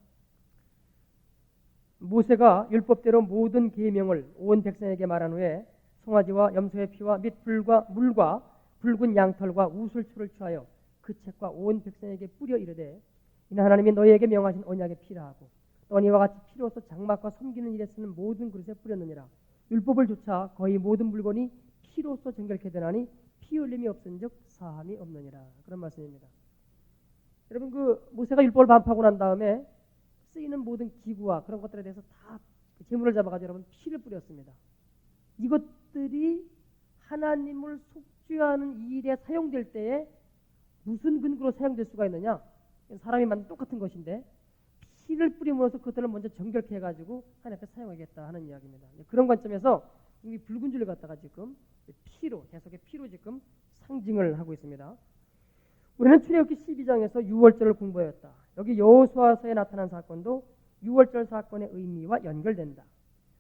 모세가 율법대로 모든 계명을 온 백성에게 말한 후에 송아지와 염소의 피와 및 불과 물과 붉은 양털과 우슬초를 취하여 그 책과 온 백성에게 뿌려 이르되 이는 하나님이 너희에게 명하신 언약의 피라 하고 또한 이와 같이 피로서 장막과 섬기는 일에 쓰는 모든 그릇에 뿌렸느니라. 율법을 조차 거의 모든 물건이 피로서 정결케 되나니 피 흘림이 없은즉 사함이 없느니라. 그런 말씀입니다. 여러분, 그 모세가 율법을 반포하고 난 다음에 쓰이는 모든 기구와 그런 것들에 대해서 다 제물을 잡아가지고 여러분 피를 뿌렸습니다. 이것들이 하나님을 속죄하는 일에 사용될 때에 무슨 근거로 사용될 수가 있느냐? 사람이 만든 똑같은 것인데 피를 뿌림으로써 그것들을 먼저 정결케 해가지고 하나님 앞에 사용하겠다 하는 이야기입니다. 그런 관점에서 이 붉은 줄을 갖다가 지금 피로, 해석의 피로 지금 상징을 하고 있습니다. 우리는 출애굽기 12장에서 유월절을 공부했다. 여기 여호수아서에 나타난 사건도 유월절 사건의 의미와 연결된다.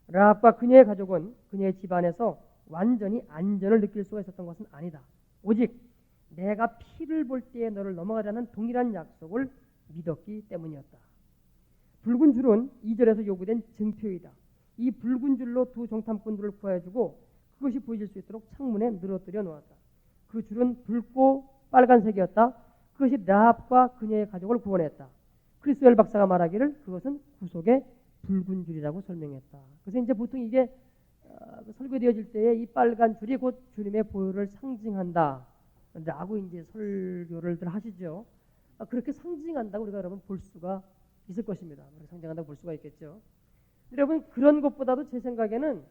라합과 그녀의 가족은 그녀의 집안에서 완전히 안전을 느낄 수가 있었던 것은 아니다. 오직 내가 피를 볼 때에 너를 넘어가자는 동일한 약속을 믿었기 때문이었다. 붉은 줄은 2절에서 요구된 증표이다. 이 붉은 줄로 두 정탐꾼들을 구해주고 그것이 보여질 수 있도록 창문에 늘어뜨려 놓았다. 그 줄은 붉고 빨간색이었다. 그것이 라합과 그녀의 가족을 구원했다. 크리스웰 박사가 말하기를 그것은 구속의 붉은 줄이라고 설명했다. 그래서 이제 보통 이게 설교되어질 때에 이 빨간 줄이 곧 주님의 보혈을 상징한다 라고 이제 설교를 하시죠. 그렇게 상징한다고 우리가 여러분 볼 수가 있을 것입니다. 상징한다고 볼 수가 있겠죠. 여러분, 그런 것보다도 제 생각에는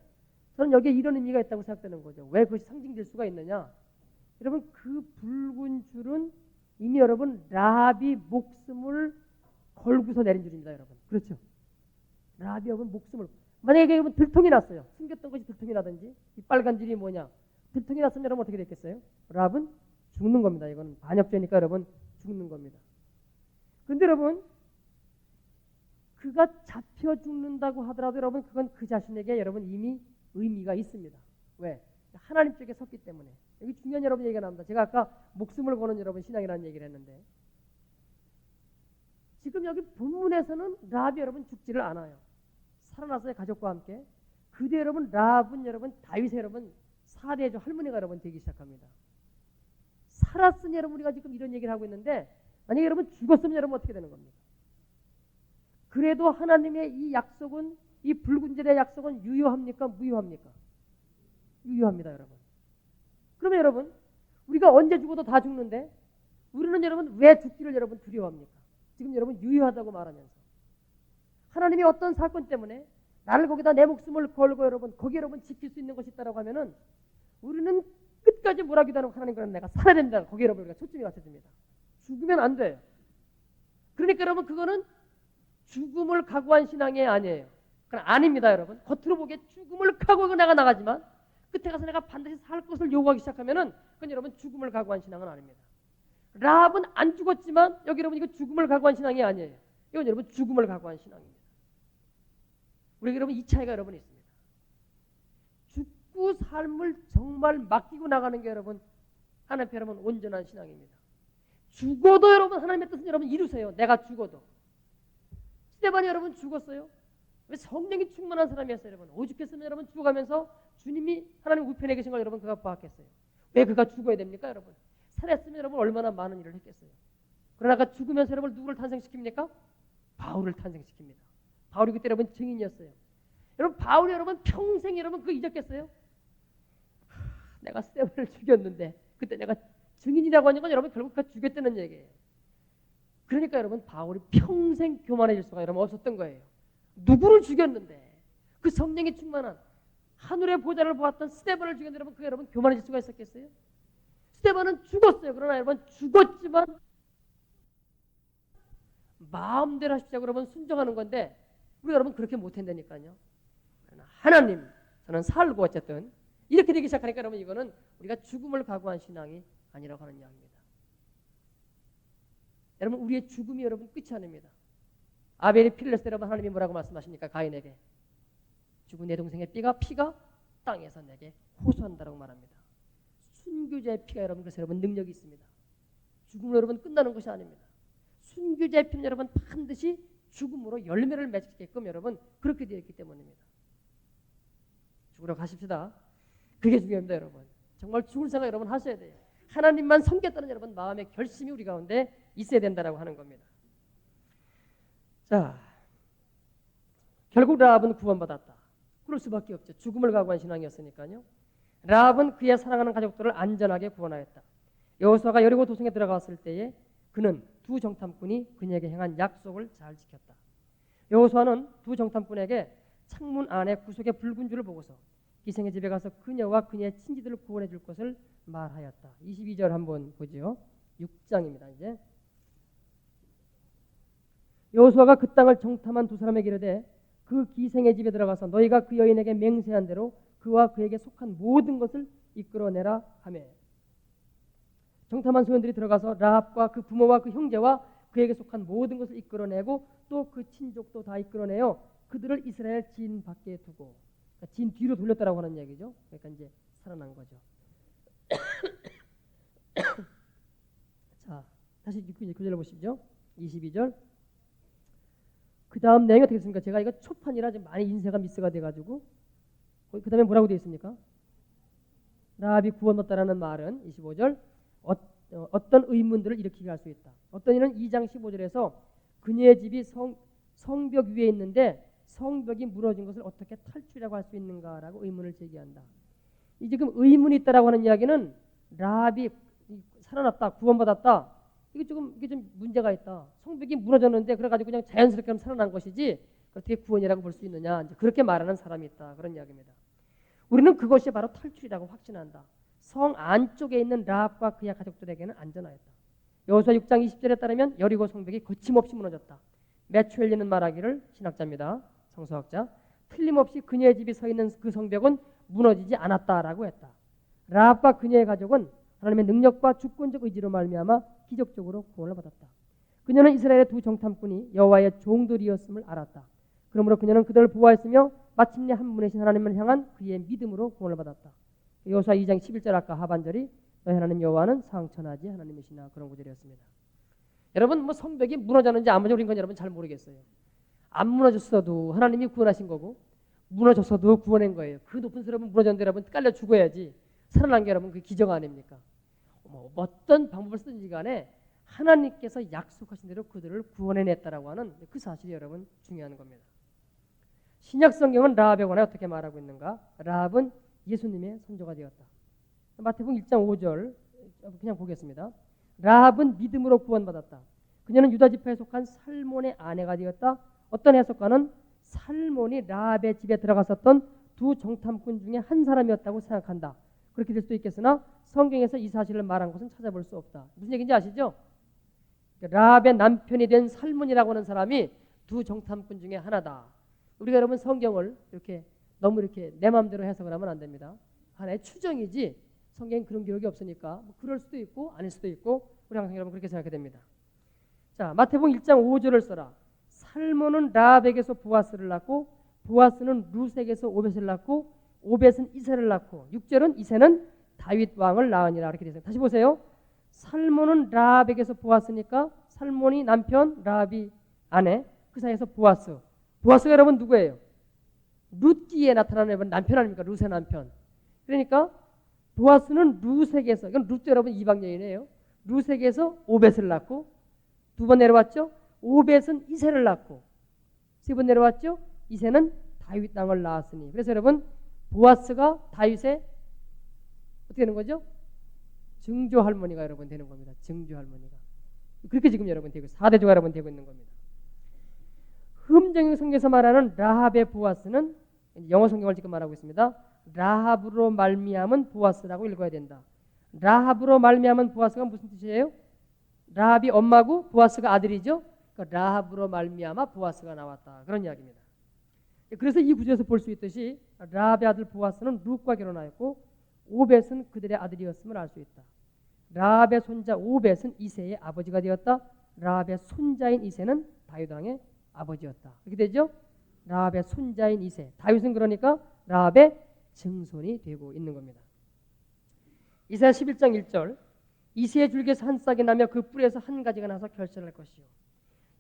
저는 여기에 이런 의미가 있다고 생각되는 거죠. 왜 그것이 상징될 수가 있느냐? 여러분, 그 붉은 줄은 이미 여러분 라합이 목숨을 걸고서 내린 줄입니다. 여러분, 그렇죠? 라합이 여러분 목숨을, 만약에 여러분 들통이 났어요. 숨겼던 것이 들통이 나든지, 이 빨간 줄이 뭐냐? 들통이 났으면 여러분 어떻게 됐겠어요? 라합은 죽는 겁니다. 이건 반역죄니까 여러분 죽는 겁니다. 그런데 여러분, 그가 잡혀 죽는다고 하더라도 여러분 그건 그 자신에게 여러분 이미 의미가 있습니다. 왜? 하나님 쪽에 섰기 때문에. 여기 중요한 여러분 얘기가 나옵니다. 제가 아까 목숨을 거는 여러분 신앙이라는 얘기를 했는데 지금 여기 본문에서는 라합이 여러분 죽지를 않아요. 살아나서의 가족과 함께. 그대 여러분 라합은 여러분 다윗의 여러분 4대조 할머니가 여러분 되기 시작합니다. 살았으니 여러분 우리가 지금 이런 얘기를 하고 있는데 만약에 여러분 죽었으면 여러분 어떻게 되는 겁니까? 그래도 하나님의 이 약속은, 이 붉은 줄의 약속은 유효합니까? 무효합니까? 유효합니다, 여러분. 그러면 여러분, 우리가 언제 죽어도 다 죽는데 우리는 여러분 왜 죽기를 여러분 두려워합니까? 지금 여러분 유효하다고 말하면서 하나님이 어떤 사건 때문에 나를 거기다 내 목숨을 걸고 여러분 거기 여러분 지킬 수 있는 것이 있다고 하면은 우리는 끝까지 뭐라기도 하는 하나님과는 내가 살아야 된다. 거기에 여러분 우리가 초점이 맞춰집니다. 죽으면 안 돼요. 그러니까 여러분 그거는 죽음을 각오한 신앙이 아니에요. 그건 아닙니다, 여러분. 겉으로 보기에 죽음을 각오하고 내가 나가지만 끝에 가서 내가 반드시 살 것을 요구하기 시작하면은 그건 여러분 죽음을 각오한 신앙은 아닙니다. 라합은 안 죽었지만 여기 여러분 이거 죽음을 각오한 신앙이 아니에요. 이건 여러분 죽음을 각오한 신앙입니다. 우리 여러분 이 차이가 여러분 있습니다. 죽고 삶을 정말 맡기고 나가는 게 여러분 하나님 앞에 여러분 온전한 신앙입니다. 죽어도 여러분 하나님의 뜻은 여러분 이루세요. 내가 죽어도. 스데반이 여러분 죽었어요. 왜? 성령이 충만한 사람이었어요. 여러분 오죽했으면 여러분 죽어가면서 주님이 하나님 우편에 계신 걸 여러분 그가 보았겠어요. 왜 그가 죽어야 됩니까? 여러분 살았으면 여러분 얼마나 많은 일을 했겠어요. 그러나 그가 죽으면서 여러분 누구를 탄생시킵니까? 바울을 탄생시킵니다. 바울이 그때 여러분 증인이었어요. 여러분 바울이 여러분 평생 여러분 그거 잊었겠어요? 내가 스데반을 죽였는데 그때 내가 증인이라고 하는 건 여러분 결국 다 죽였다는 얘기예요. 그러니까 여러분 바울이 평생 교만해질 수가 여러분 없었던 거예요. 누구를 죽였는데 그 성령이 충만한 하늘의 보좌를 보았던 스데반을 죽였는데 여러분 그 여러분 교만해질 수가 있었겠어요? 스데반은 죽었어요. 그러나 여러분 죽었지만 마음대로 하십시오. 여러분 순종하는 건데 우리 여러분 그렇게 못한다니까요. 하나님 저는 살고 어쨌든 이렇게 되기 시작하니까 여러분 이거는 우리가 죽음을 각오한 신앙이 아니라고 하는 이야기입니다. 여러분 우리의 죽음이 여러분 끝이 아닙니다. 아벨이 피를 냈을 때 여러분 하나님이 뭐라고 말씀하십니까? 가인에게 죽은 내 동생의 피가 땅에서 내게 호소한다라고 말합니다. 순교자의 피가 여러분 그래서 여러분 능력이 있습니다. 죽음으로 여러분 끝나는 것이 아닙니다. 순교자의 피는 여러분 반드시 죽음으로 열매를 맺게끔 여러분 그렇게 되어 있기 때문입니다. 죽으러 가십시다. 그게 중요합니다. 여러분 정말 죽을 생각 여러분 하셔야 돼요. 하나님만 섬겼다는 여러분 마음의 결심이 우리 가운데 있어야 된다라고 하는 겁니다. 자, 결국 라합은 구원받았다. 그럴 수밖에 없죠. 죽음을 각오한 신앙이었으니까요. 라합은 그의 사랑하는 가족들을 안전하게 구원하였다. 여호수아가 여리고 도성에 들어갔을 때에 그는 두 정탐꾼이 그에게 행한 약속을 잘 지켰다. 여호수아는 두 정탐꾼에게 창문 안에 구석의 붉은 줄을 보고서 기생의 집에 가서 그녀와 그녀의 친지들을 구원해 줄 것을 말하였다. 22절 한번 보죠. 6장입니다. 이제 여호수아가 그 땅을 정탐한 두 사람에게 이르되 그 기생의 집에 들어가서 너희가 그 여인에게 맹세한 대로 그와 그에게 속한 모든 것을 이끌어내라 하며 정탐한 소년들이 들어가서 라합과 그 부모와 그 형제와 그에게 속한 모든 것을 이끌어내고 또 그 친족도 다 이끌어내어 그들을 이스라엘 진 밖에 두고 그러니까 진 뒤로 돌렸다라고 하는 얘기죠. 그러니까 이제 살아난 거죠. 자, 다시 9절 보시죠. 22절. 그 다음 내용이 어떻게 됐습니까? 제가 이거 초판이라 좀 많이 인쇄가 미스가 돼가지고 그 다음에 뭐라고 되어 있습니까? 라합이 구원받았다라는 말은 25절 어떤 의문들을 일으키게 할 수 있다. 어떤 이는 2장 15절에서 그녀의 집이 성벽 위에 있는데 성벽이 무너진 것을 어떻게 탈출이라고 할 수 있는가라고 의문을 제기한다. 이 지금 의문이 있다라고 하는 이야기는 라합이 살아났다, 구원받았다. 이게 좀 문제가 있다. 성벽이 무너졌는데 그래가지고 그냥 자연스럽게 살아난 것이지 어떻게 구원이라고 볼 수 있느냐. 이제 그렇게 말하는 사람이 있다. 그런 이야기입니다. 우리는 그것이 바로 탈출이라고 확신한다. 성 안쪽에 있는 라합과 그의 가족들에게는 안전하였다. 여호수아 6장 20절에 따르면 여리고 성벽이 거침없이 무너졌다. 매추엘리는 말하기를 신학자입니다. 성서학자. 틀림없이 그녀의 집이 서 있는 그 성벽은 무너지지 않았다라고 했다. 라합과 그녀의 가족은 하나님의 능력과 주권적 의지로 말미암아 기적적으로 구원을 받았다. 그녀는 이스라엘의 두 정탐꾼이 여호와의 종들이었음을 알았다. 그러므로 그녀는 그들을 보호하였으며 마침내 한 분이신 하나님을 향한 그의 믿음으로 구원을 받았다. 여호수아 2장 11절 아까 하반절이 너희 하나님 여호와는 상천하지 하나님이시나 그런 구절이었습니다. 여러분 뭐 성벽이 무너졌는지 안 무너진 건 여러분 잘 모르겠어요. 안 무너졌어도 하나님이 구원하신 거고 무너졌어도 구원한 거예요. 그 높은 산 무너졌는데 여러분 깔려 죽어야지 살아난 게 여러분 그 기적 아닙니까? 뭐 어떤 방법을 쓰든지 간에 하나님께서 약속하신 대로 그들을 구원해냈다라고 하는 그 사실이 여러분 중요한 겁니다. 신약 성경은 라합에 관해 어떻게 말하고 있는가? 라합은 예수님의 선조가 되었다. 마태복음 1장 5절 그냥 보겠습니다. 라합은 믿음으로 구원받았다. 그녀는 유다 지파에 속한 살몬의 아내가 되었다. 어떤 해석가는 살몬이 라합의 집에 들어갔었던 두 정탐꾼 중에 한 사람이었다고 생각한다. 그렇게 될 수도 있겠으나 성경에서 이 사실을 말한 것은 찾아볼 수 없다. 무슨 얘기인지 아시죠? 라합의 남편이 된 살몬이라고 하는 사람이 두 정탐꾼 중에 하나다. 우리가 여러분 성경을 이렇게 너무 이렇게 내 마음대로 해석을 하면 안 됩니다. 하나의 추정이지 성경에 그런 기록이 없으니까 뭐 그럴 수도 있고 아닐 수도 있고 우리 항상 여러분 그렇게 생각해야 됩니다. 자, 마태복음 1장 5절을 써라. 살몬은 라합에게서 보아스를 낳고 보아스는 루색에서 오벳을 낳고 오벳은 이새를 낳고 6절은 이새는 다윗 왕을 낳으니라 이렇게 되어 있어요. 다시 보세요. 살몬은 라합에게서 보아스니까 살몬이 남편, 라합이 아내, 그 사이에서 보아스. 보아스가 여러분 누구예요? 룻기에 나타나는 남편 아닙니까? 룻의 남편. 그러니까 보아스는 루색에서, 이건 룻도 여러분 이방 여인이에요. 루색에서 오벳을 낳고 두 번 내려왔죠. 오벳은 이새를 낳고 세 번 내려왔죠. 이새는 다윗 왕을 낳았으니. 그래서 여러분 보아스가 다윗의 어떻게 되는 거죠? 증조 할머니가 여러분 되는 겁니다. 증조 할머니가. 그렇게 지금 여러분 되고 4대조가 여러분 되고 있는 겁니다. 흠정형 성경에서 말하는 라합의 보아스는 영어 성경을 지금 말하고 있습니다. 라합으로 말미암은 보아스라고 읽어야 된다. 라합으로 말미암은 보아스가 무슨 뜻이에요? 라합이 엄마고 보아스가 아들이죠. 그러니까 라합으로 말미암아 보아스가 나왔다. 그런 이야기입니다. 그래서 이 구절에서 볼 수 있듯이 라합의 아들 보아스는 룻과 결혼하였고 오벳은 그들의 아들이었음을 알 수 있다. 라합의 손자 오벳은 이새의 아버지가 되었다. 라합의 손자인 이새는 다윗 왕의 아버지였다. 이렇게 되죠? 라합의 손자인 이새. 다윗은 그러니까 라합의 증손이 되고 있는 겁니다. 이사야 11장 1절 이새의 줄기에서 한 싹이 나며 그 뿌리에서 한 가지가 나서 결실할 것이요.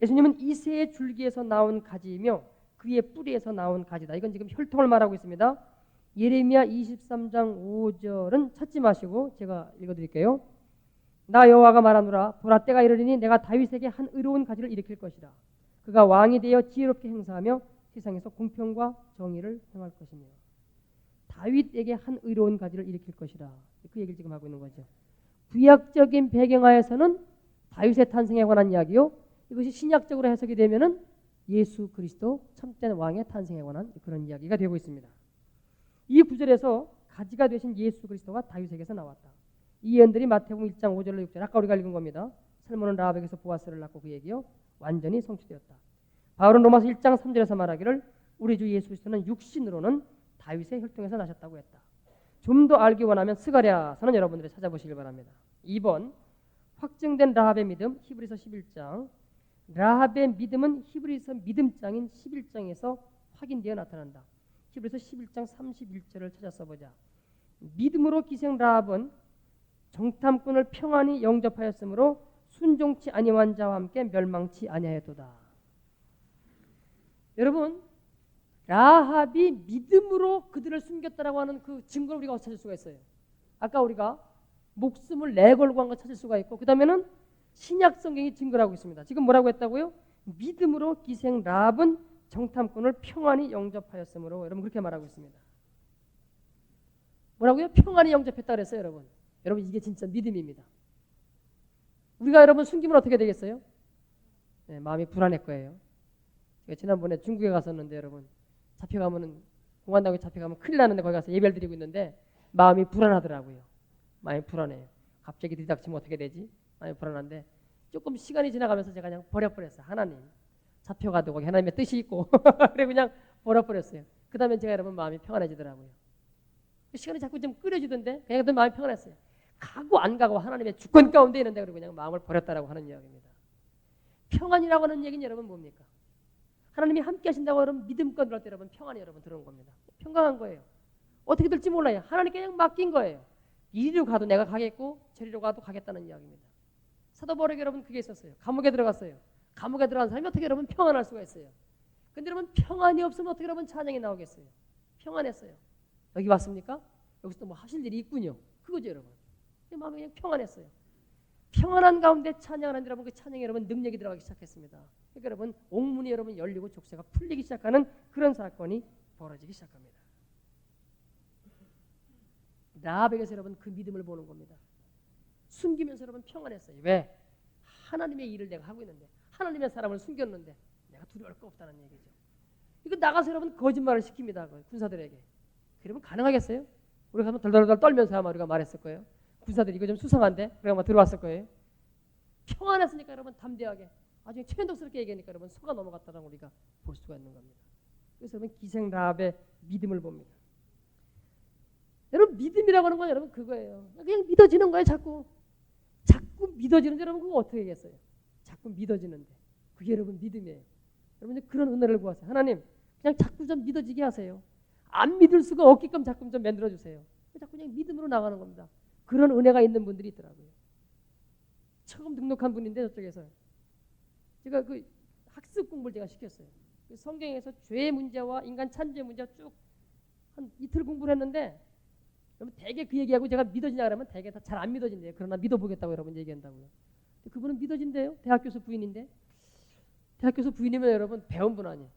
예수님은 이새의 줄기에서 나온 가지이며 그의 뿌리에서 나온 가지다. 이건 지금 혈통을 말하고 있습니다. 예레미야 23장 5절은 찾지 마시고 제가 읽어드릴게요. 나 여호와가 말하노라 보라 때가 이르리니 내가 다윗에게 한 의로운 가지를 일으킬 것이라. 그가 왕이 되어 지혜롭게 행사하며 세상에서 공평과 정의를 행할 것이며 다윗에게 한 의로운 가지를 일으킬 것이라. 그 얘기를 지금 하고 있는 거죠. 구약적인 배경하에서는 다윗의 탄생에 관한 이야기요. 이것이 신약적으로 해석이 되면은 예수 그리스도 참된 왕의 탄생에 관한 그런 이야기가 되고 있습니다. 이 구절에서 가지가 되신 예수 그리스도가 다윗에게서 나왔다. 이 예언들이 마태복음 1장 5절로 6절 아까 우리가 읽은 겁니다. 살몬은 라합에게서 보아스를 낳고 그 얘기요. 완전히 성취되었다. 바울은 로마서 1장 3절에서 말하기를 우리 주 예수 그리스도는 육신으로는 다윗의 혈통에서 나셨다고 했다. 좀 더 알기 원하면 스가랴서는 여러분들이 찾아보시길 바랍니다. 2번 확증된 라합의 믿음 히브리서 11장 라합의 믿음은 히브리서 믿음장인 11장에서 확인되어 나타난다. 히브리서 11장 31절을 찾아 써보자. 믿음으로 기생 라합은 정탐꾼을 평안히 영접하였으므로 순종치 아니한 자와 함께 멸망치 아니하였도다. 여러분 라합이 믿음으로 그들을 숨겼다라고 하는 그 증거를 우리가 찾을 수가 있어요. 아까 우리가 목숨을 내걸고 한 걸 찾을 수가 있고 그 다음에는 신약 성경이 증거를 하고 있습니다. 지금 뭐라고 했다고요? 믿음으로 기생 라합은 정탐꾼을 평안히 영접하였으므로 여러분 그렇게 말하고 있습니다. 뭐라고요? 평안히 영접했다 그랬어요. 여러분. 여러분 이게 진짜 믿음입니다. 우리가 여러분 숨기면 어떻게 되겠어요? 네, 마음이 불안할 거예요. 제가 지난번에 중국에 갔었는데 여러분 잡혀가면은 공안당에 잡혀가면 큰일 나는데 거기 가서 예배를 드리고 있는데 마음이 불안하더라고요. 마음이 불안해요. 갑자기 들이닥치면 어떻게 되지? 마음이 불안한데 조금 시간이 지나가면서 제가 그냥 버려버렸어요. 하나님 잡혀가도 거기 하나님의 뜻이 있고 그래 그냥 버려버렸어요. 그 다음에 제가 여러분 마음이 평안해지더라고요. 시간이 자꾸 좀 끌어지던데 그냥 또 마음이 평안했어요. 가고 안 가고 하나님의 주권 가운데 있는데 그리고 그냥 마음을 버렸다라고 하는 이야기입니다. 평안이라고 하는 얘기는 여러분 뭡니까? 하나님이 함께 하신다고 여러분 믿음껏 들어갈 때 여러분 평안이 여러분 들어온 겁니다. 평강한 거예요. 어떻게 될지 몰라요. 하나님께 그냥 맡긴 거예요. 이리로 가도 내가 가겠고 저리로 가도 가겠다는 이야기입니다. 사도 바울에게 여러분 그게 있었어요. 감옥에 들어갔어요. 감옥에 들어간 사람이 어떻게 여러분 평안할 수가 있어요. 근데 여러분 평안이 없으면 어떻게 여러분 찬양이 나오겠어요. 평안했어요. 여기 왔습니까? 여기서 또 뭐 하실 일이 있군요. 그거죠 여러분. 마음이 그냥 평안했어요. 평안한 가운데 찬양하는 여러분 그 찬양에 여러분 능력이 들어가기 시작했습니다. 그러니까 여러분 옥문이 여러분 열리고 족쇄가 풀리기 시작하는 그런 사건이 벌어지기 시작합니다. 라합에게서 여러분 그 믿음을 보는 겁니다. 숨기면서 여러분 평안했어요. 왜? 하나님의 일을 내가 하고 있는데 하나님의 사람을 숨겼는데 내가 두려울 거 없다는 얘기죠. 이거 나가서 여러분 거짓말을 시킵니다. 군사들에게. 그러면 가능하겠어요? 우리가 가면 덜덜덜 떨면서 아마 우리가 말했을 거예요. 군사들이 이거 좀 수상한데? 그래가 아마 들어왔을 거예요. 평안했으니까 여러분 담대하게 아주 최연덕스럽게 얘기하니까 여러분 속아 넘어갔다라고 우리가 볼 수가 있는 겁니다. 그래서 여러분 기생 라합의 믿음을 봅니다. 여러분 믿음이라고 하는 건 여러분 그거예요. 그냥 믿어지는 거예요. 자꾸 믿어지는데 여러분 그거 어떻게 하겠어요? 자꾸 믿어지는데 그게 여러분 믿음이에요. 여러분 그런 은혜를 구하세요. 하나님 그냥 자꾸 좀 믿어지게 하세요. 안 믿을 수가 없게끔 자꾸 좀 만들어 주세요. 자꾸 그냥 믿음으로 나가는 겁니다. 그런 은혜가 있는 분들이 있더라고요. 처음 등록한 분인데 저쪽에서 제가 그 학습 공부를 제가 시켰어요. 그 성경에서 죄의 문제와 인간 찬조의 문제가 쭉 한 이틀 공부를 했는데 여러분 대개 그 얘기하고 제가 믿어지냐 그러면 대개 다 잘 안 믿어진대요. 그러나 믿어보겠다고 여러분 얘기한다고요. 그분은 믿어진대요. 대학교수 부인인데 대학교수 부인이면 여러분 배운 분 아니에요.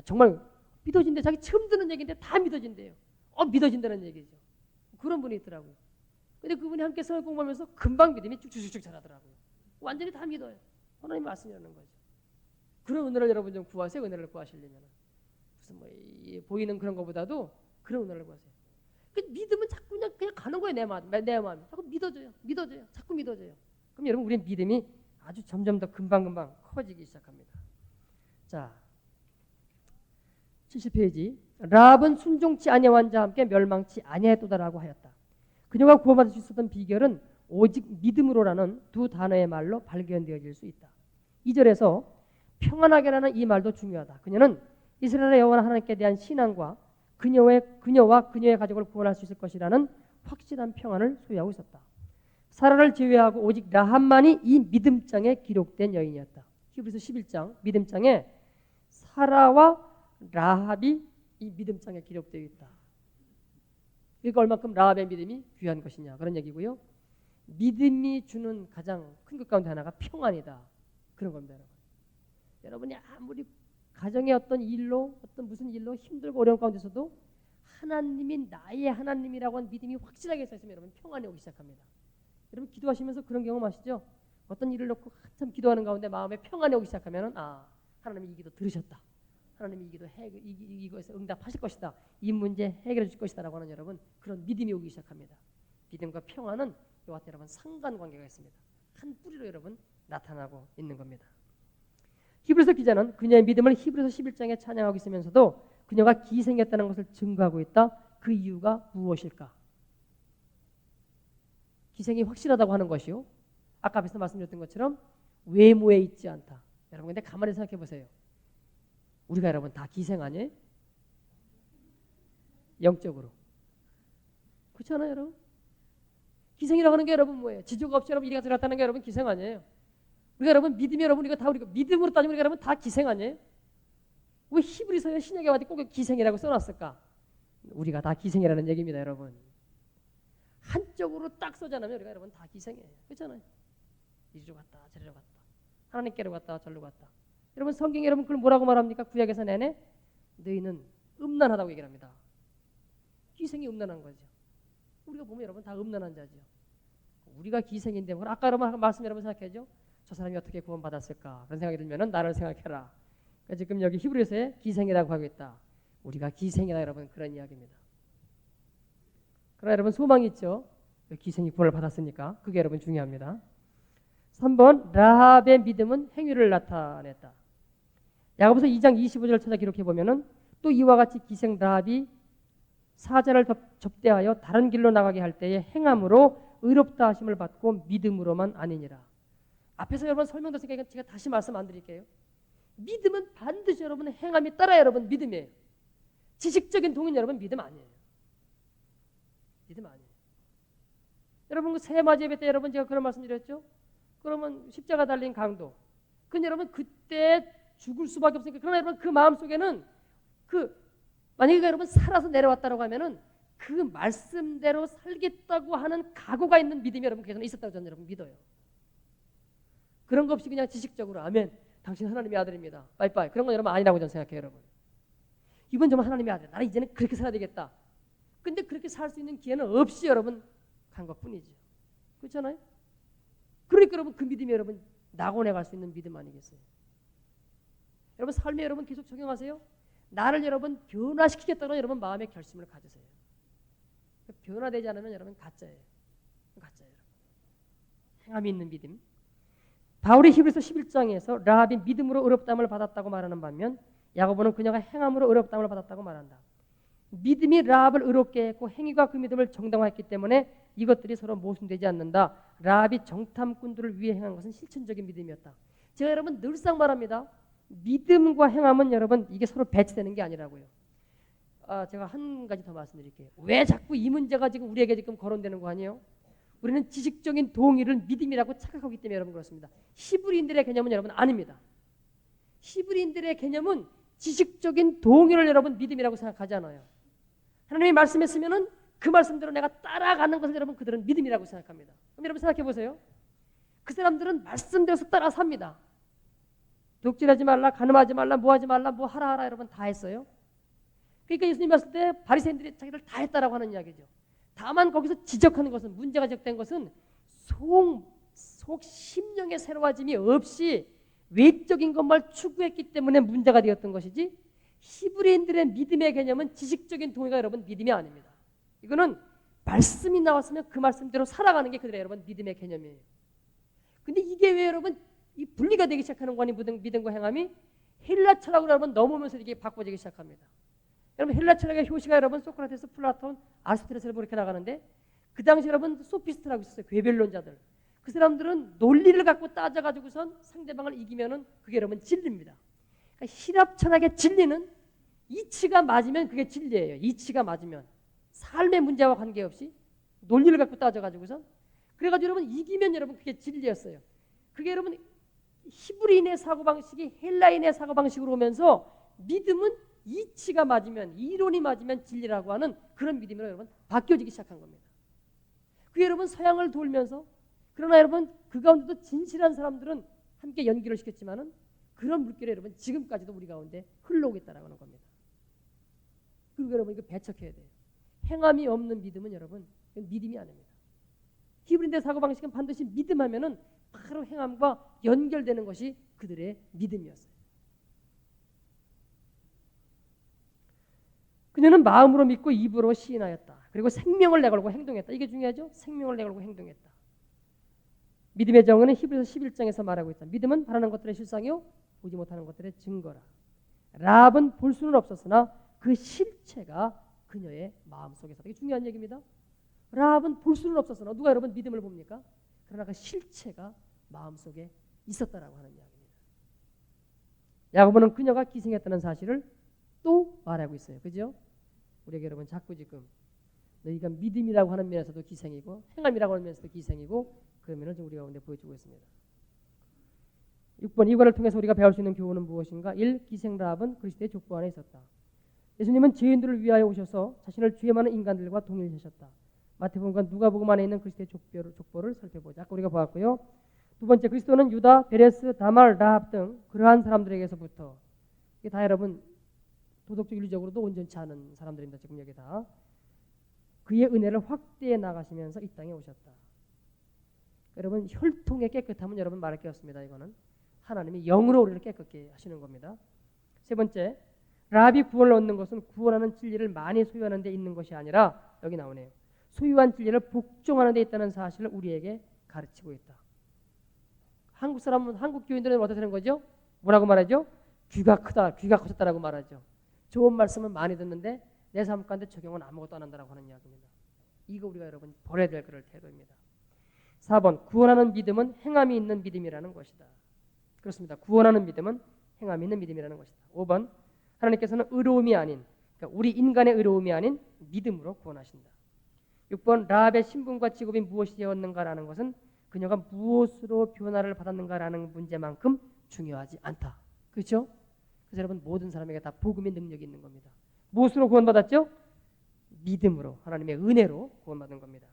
정말 믿어진대. 자기 처음 듣는 얘기인데 다 믿어진대요. 믿어진다는 얘기죠. 그런 분이 있더라고요. 근데 그분이 함께 성경 공부하면서 금방 믿음이 쭉쭉쭉 자라더라고요. 완전히 다 믿어요. 하나님 말씀이라는 거죠. 그런 은혜를 여러분 좀 구하세요. 은혜를 구하시려면 무슨 뭐 보이는 그런 것보다도 그런 은혜를 구하세요. 그 믿음은 자꾸 그냥 가는 거예요. 내 마음 자꾸 믿어줘요. 자꾸 믿어줘요. 그럼 여러분 우리의 믿음이 아주 점점 더 금방금방 커지기 시작합니다. 자, 70페이지. 라합은 순종치 아니한 자와 함께 멸망치 아니하였도다라고 하였다. 그녀가 구원받을 수 있었던 비결은 오직 믿음으로라는 두 단어의 말로 발견되어질 수 있다. 2절에서 평안하게라는 이 말도 중요하다. 그녀는 이스라엘의 여호와 하나님께 대한 신앙과 그녀와 그녀의 가족을 구원할 수 있을 것이라는 확실한 평안을 소유하고 있었다. 사라를 제외하고 오직 라합만이 이 믿음장에 기록된 여인이었다. 히브리서 11장 믿음장에 사라와 라합이 이 믿음장에 기록되어 있다. 그러니까 얼마큼 라합의 믿음이 귀한 것이냐 그런 얘기고요. 믿음이 주는 가장 큰 것 가운데 하나가 평안이다. 그런 겁니다. 여러분이 아무리 가정의 어떤 일로 어떤 무슨 일로 힘들고 어려운 가운데서도 하나님이 나의 하나님이라고 하는 믿음이 확실하게 있으면 여러분 평안이 오기 시작합니다. 여러분 기도하시면서 그런 경험 아시죠? 어떤 일을 놓고 한참 기도하는 가운데 마음에 평안이 오기 시작하면 하나님이 이 기도 들으셨다. 하나님이 이 기도 이거에서 응답하실 것이다. 이 문제 해결해 줄 것이다 라고 하는 여러분 그런 믿음이 오기 시작합니다. 믿음과 평안은 이와 같은 여러분 상관관계가 있습니다. 한 뿌리로 여러분 나타나고 있는 겁니다. 히브리서 기자는 그녀의 믿음을 히브리서 11장에 찬양하고 있으면서도 그녀가 기생이었다는 것을 증거하고 있다. 그 이유가 무엇일까? 기생이 확실하다고 하는 것이요. 아까 앞에서 말씀드렸던 것처럼 외모에 있지 않다. 여러분 근데 가만히 생각해 보세요. 우리가 여러분 다 기생 아니에요? 영적으로. 그렇지 않아요 여러분? 기생이라고 하는 게 여러분 뭐예요? 지조가 없이 여러분 이리가 들어갔다는 게 여러분 기생 아니에요? 우리가 여러분 믿음이 여러분 우리가 믿음으로 따지면 우리가 여러분 다 기생 아니에요? 왜 히브리서에 신약에 와도 꼭 기생이라고 써놨을까? 우리가 다 기생이라는 얘기입니다 여러분. 한쪽으로 딱 쏘자면 우리가 여러분 다 기생이에요. 그렇잖아요. 이리로 갔다 저리로 갔다 하나님께로 갔다 저리로 갔다. 여러분 성경에 여러분 그걸 뭐라고 말합니까? 구약에서 내내 너희는 음란하다고 얘기를 합니다. 기생이 음란한 거죠. 우리가 보면 여러분 다 음란한 자죠. 우리가 기생인데 아까 여러분 말씀 여러분 생각해죠. 저 사람이 어떻게 구원받았을까? 그런 생각이 들면은 나를 생각해라. 그러니까 지금 여기 히브리서에 기생이라고 하고 있다. 우리가 기생이다 여러분 그런 이야기입니다. 그러나 여러분 소망이 있죠. 기생이 구원을 받았으니까 그게 여러분 중요합니다. 3번 라합의 믿음은 행위를 나타냈다. 야고보서 2장 25절을 찾아 기록해 보면은 또 이와 같이 기생 라합이 사자를 접대하여 다른 길로 나가게 할 때에 행함으로 의롭다 하심을 받고 믿음으로만 아니니라. 앞에서 여러분 설명드렸으니까 제가 다시 말씀 안 드릴게요. 믿음은 반드시 여러분 행함이 따라 여러분 믿음이에요. 지식적인 동의는 여러분 믿음 아니에요. 믿음 아니에요. 여러분 그 세마지 예배 때 여러분 제가 그런 말씀 드렸죠. 그러면 십자가 달린 강도. 근데 여러분 그때 죽을 수밖에 없으니까 그러나 여러분 그 마음 속에는 만약에 여러분 살아서 내려왔다고 하면은 그 말씀대로 살겠다고 하는 각오가 있는 믿음이 여러분 그에게는 있었다고 저는 여러분 믿어요. 그런 거 없이 그냥 지식적으로 아멘. 당신 하나님의 아들입니다. 빠이빠이. 그런 건 여러분 아니라고 저는 생각해요, 여러분. 이번 정말 하나님의 아들. 나는 이제는 그렇게 살아야 되겠다. 근데 그렇게 살 수 있는 기회는 없이 여러분 간 것뿐이죠. 그렇잖아요? 그러니까 여러분 그 믿음이 여러분 낙원에 갈 수 있는 믿음 아니겠어요? 여러분 삶에 여러분 계속 적용하세요. 나를 여러분 변화시키겠다는 여러분 마음의 결심을 가지세요. 변화되지 않으면 여러분 가짜예요. 가짜예요. 행함이 있는 믿음. 바울이 히브리서 11장에서 라합이 믿음으로 의롭다함을 받았다고 말하는 반면 야고보는 그녀가 행함으로 의롭다함을 받았다고 말한다. 믿음이 라합을 의롭게 했고 행위가 그 믿음을 정당화했기 때문에 이것들이 서로 모순되지 않는다. 라합이 정탐꾼들을 위해 행한 것은 실천적인 믿음이었다. 제가 여러분 늘상 말합니다. 믿음과 행함은 여러분 이게 서로 배치되는 게 아니라고요. 제가 한 가지 더 말씀드릴게요. 왜 자꾸 이 문제가 지금 우리에게 지금 거론되는 거 아니에요? 우리는 지식적인 동의를 믿음이라고 착각하기 때문에 여러분 그렇습니다. 히브리인들의 개념은 여러분 아닙니다. 히브리인들의 개념은 지식적인 동의를 여러분 믿음이라고 생각하지 않아요. 하나님이 말씀했으면은 그 말씀대로 내가 따라가는 것을 여러분 그들은 믿음이라고 생각합니다. 그럼 여러분 생각해 보세요. 그 사람들은 말씀대로서 따라 삽니다. 독질하지 말라, 간음하지 말라, 뭐하지 말라, 뭐 하라 여러분 다 했어요. 그러니까 예수님 봤을 때 바리새인들이 자기를 다 했다라고 하는 이야기죠. 다만 거기서 지적하는 것은, 문제가 지적된 것은 속 심령의 새로워짐이 없이 외적인 것만 추구했기 때문에 문제가 되었던 것이지, 히브리인들의 믿음의 개념은 지식적인 동의가 여러분 믿음이 아닙니다. 이거는 말씀이 나왔으면 그 말씀대로 살아가는 게 그들의 여러분 믿음의 개념이에요. 근데 이게 왜 여러분 이 분리가 되기 시작하는 거니, 믿음과 행함이 헬라 철학으로 여러분 넘어오면서 이게 바꿔지기 시작합니다. 여러분 헬라 철학의 효시가 여러분 소크라테스, 플라톤, 아리스토텔레스를 이렇게 나가는데, 그 당시 여러분 소피스트라고 있었어요. 괴벨론자들. 그 사람들은 논리를 갖고 따져가지고선 상대방을 이기면은 그게 여러분 진리입니다. 그러니까 히랍 철학의 진리는 이치가 맞으면 그게 진리예요. 이치가 맞으면 삶의 문제와 관계없이 논리를 갖고 따져가지고선, 그래가지고 여러분 이기면 여러분 그게 진리였어요. 그게 여러분 히브리인의 사고방식이 헬라인의 사고방식으로 오면서 믿음은 이치가 맞으면, 이론이 맞으면 진리라고 하는 그런 믿음으로 여러분 바뀌어지기 시작한 겁니다. 그게 여러분 서양을 돌면서, 그러나 여러분 그 가운데도 진실한 사람들은 함께 연기를 시켰지만은 그런 물결이 여러분 지금까지도 우리 가운데 흘러오고 있다라고 하는 겁니다. 그리고 여러분 이거 배척해야 돼요. 행함이 없는 믿음은 여러분 믿음이 아닙니다. 히브리인의 사고방식은 반드시 믿음하면은 바로 행함과 연결되는 것이 그들의 믿음이었어요. 그녀는 마음으로 믿고 입으로 시인하였다. 그리고 생명을 내걸고 행동했다. 이게 중요하죠. 생명을 내걸고 행동했다. 믿음의 정의는 히브리서 11장에서 말하고 있다. 믿음은 바라는 것들의 실상이요 보지 못하는 것들의 증거라. 라합은 볼 수는 없었으나 그 실체가 그녀의 마음속에 있었다. 이게 중요한 얘기입니다. 라합은 볼 수는 없었으나, 누가 여러분 믿음을 봅니까? 그러나 그 실체가 마음속에 있었다라고 하는 이야기입니다. 야고보는 그녀가 기생했다는 사실을 또 말하고 있어요. 그죠? 우리에게 여러분 자꾸 지금 너희가 믿음이라고 하는 면에서도 기생이고 행함이라고 하는 면에서도 기생이고, 그 면을 지금 우리가 가운데 보여주고 있습니다. 6번, 이거를 통해서 우리가 배울 수 있는 교훈은 무엇인가? 1. 기생 라합은 그리스도의 족보 안에 있었다. 예수님은 죄인들을 위하여 오셔서 자신을 죄 많은 인간들과 동일하셨다. 마태복음과 누가복음 안에 있는 그리스도의 족보를 살펴보자. 아까 우리가 보았고요. 두 번째, 그리스도는 유다, 베레스, 다말, 라합 등 그러한 사람들에게서부터, 이게 다 여러분 도덕적 윤리적으로도 온전치 않은 사람들입니다. 지금 여기 다 그의 은혜를 확대해 나가시면서 이 땅에 오셨다. 여러분 혈통의 깨끗함은 여러분 말할 게 없습니다. 이거는 하나님이 영으로 우리를 깨끗게 하시는 겁니다. 세 번째, 라합이 구원을 얻는 것은 구원하는 진리를 많이 소유하는 데 있는 것이 아니라, 여기 나오네요. 소유한 진리를 복종하는 데 있다는 사실을 우리에게 가르치고 있다. 한국 사람은, 한국 교인들은 어떻게 되는 거죠? 뭐라고 말하죠? 귀가 크다, 귀가 커졌다라고 말하죠. 좋은 말씀은 많이 듣는데 내 삶 가운데 적용은 아무것도 안 한다라고 하는 이야기입니다. 이거 우리가 여러분 버려야 될 그럴 태도입니다. 4번, 구원하는 믿음은 행함이 있는 믿음이라는 것이다. 그렇습니다. 구원하는 믿음은 행함이 있는 믿음이라는 것이다. 5번, 하나님께서는 의로움이 아닌, 그러니까 우리 인간의 의로움이 아닌 믿음으로 구원하신다. 6번, 라합의 신분과 직업이 무엇이었는가라는 것은 그녀가 무엇으로 변화를 받았는가라는 문제만큼 중요하지 않다. 그렇죠? 그래서 여러분 모든 사람에게 다 복음의 능력이 있는 겁니다. 무엇으로 구원받았죠? 믿음으로, 하나님의 은혜로 구원받은 겁니다.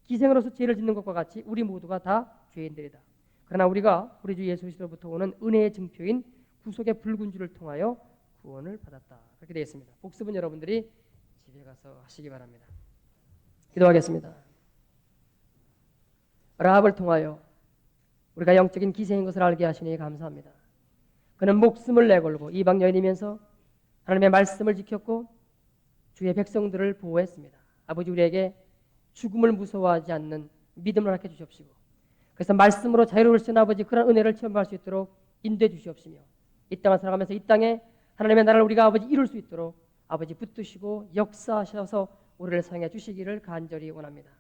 기생으로서 죄를 짓는 것과 같이 우리 모두가 다 죄인들이다. 그러나 우리가 우리 주 예수 그리스도로부터 오는 은혜의 증표인 구속의 붉은 줄을 통하여 구원을 받았다. 그렇게 되어 있습니다. 복습은 여러분들이 집에 가서 하시기 바랍니다. 기도하겠습니다. 라합을 통하여 우리가 영적인 기생인 것을 알게 하시니 감사합니다. 그는 목숨을 내걸고 이방 여인이면서 하나님의 말씀을 지켰고 주의 백성들을 보호했습니다. 아버지, 우리에게 죽음을 무서워하지 않는 믿음을 허락해 주시옵시고, 그래서 말씀으로 자유로울 수 있는 아버지 그런 은혜를 체험할 수 있도록 인도해 주시옵시며, 이 땅을 살아가면서 이 땅에 하나님의 나라를 우리가 아버지 이룰 수 있도록 아버지 붙드시고 역사하셔서 우리를 사용해 주시기를 간절히 원합니다.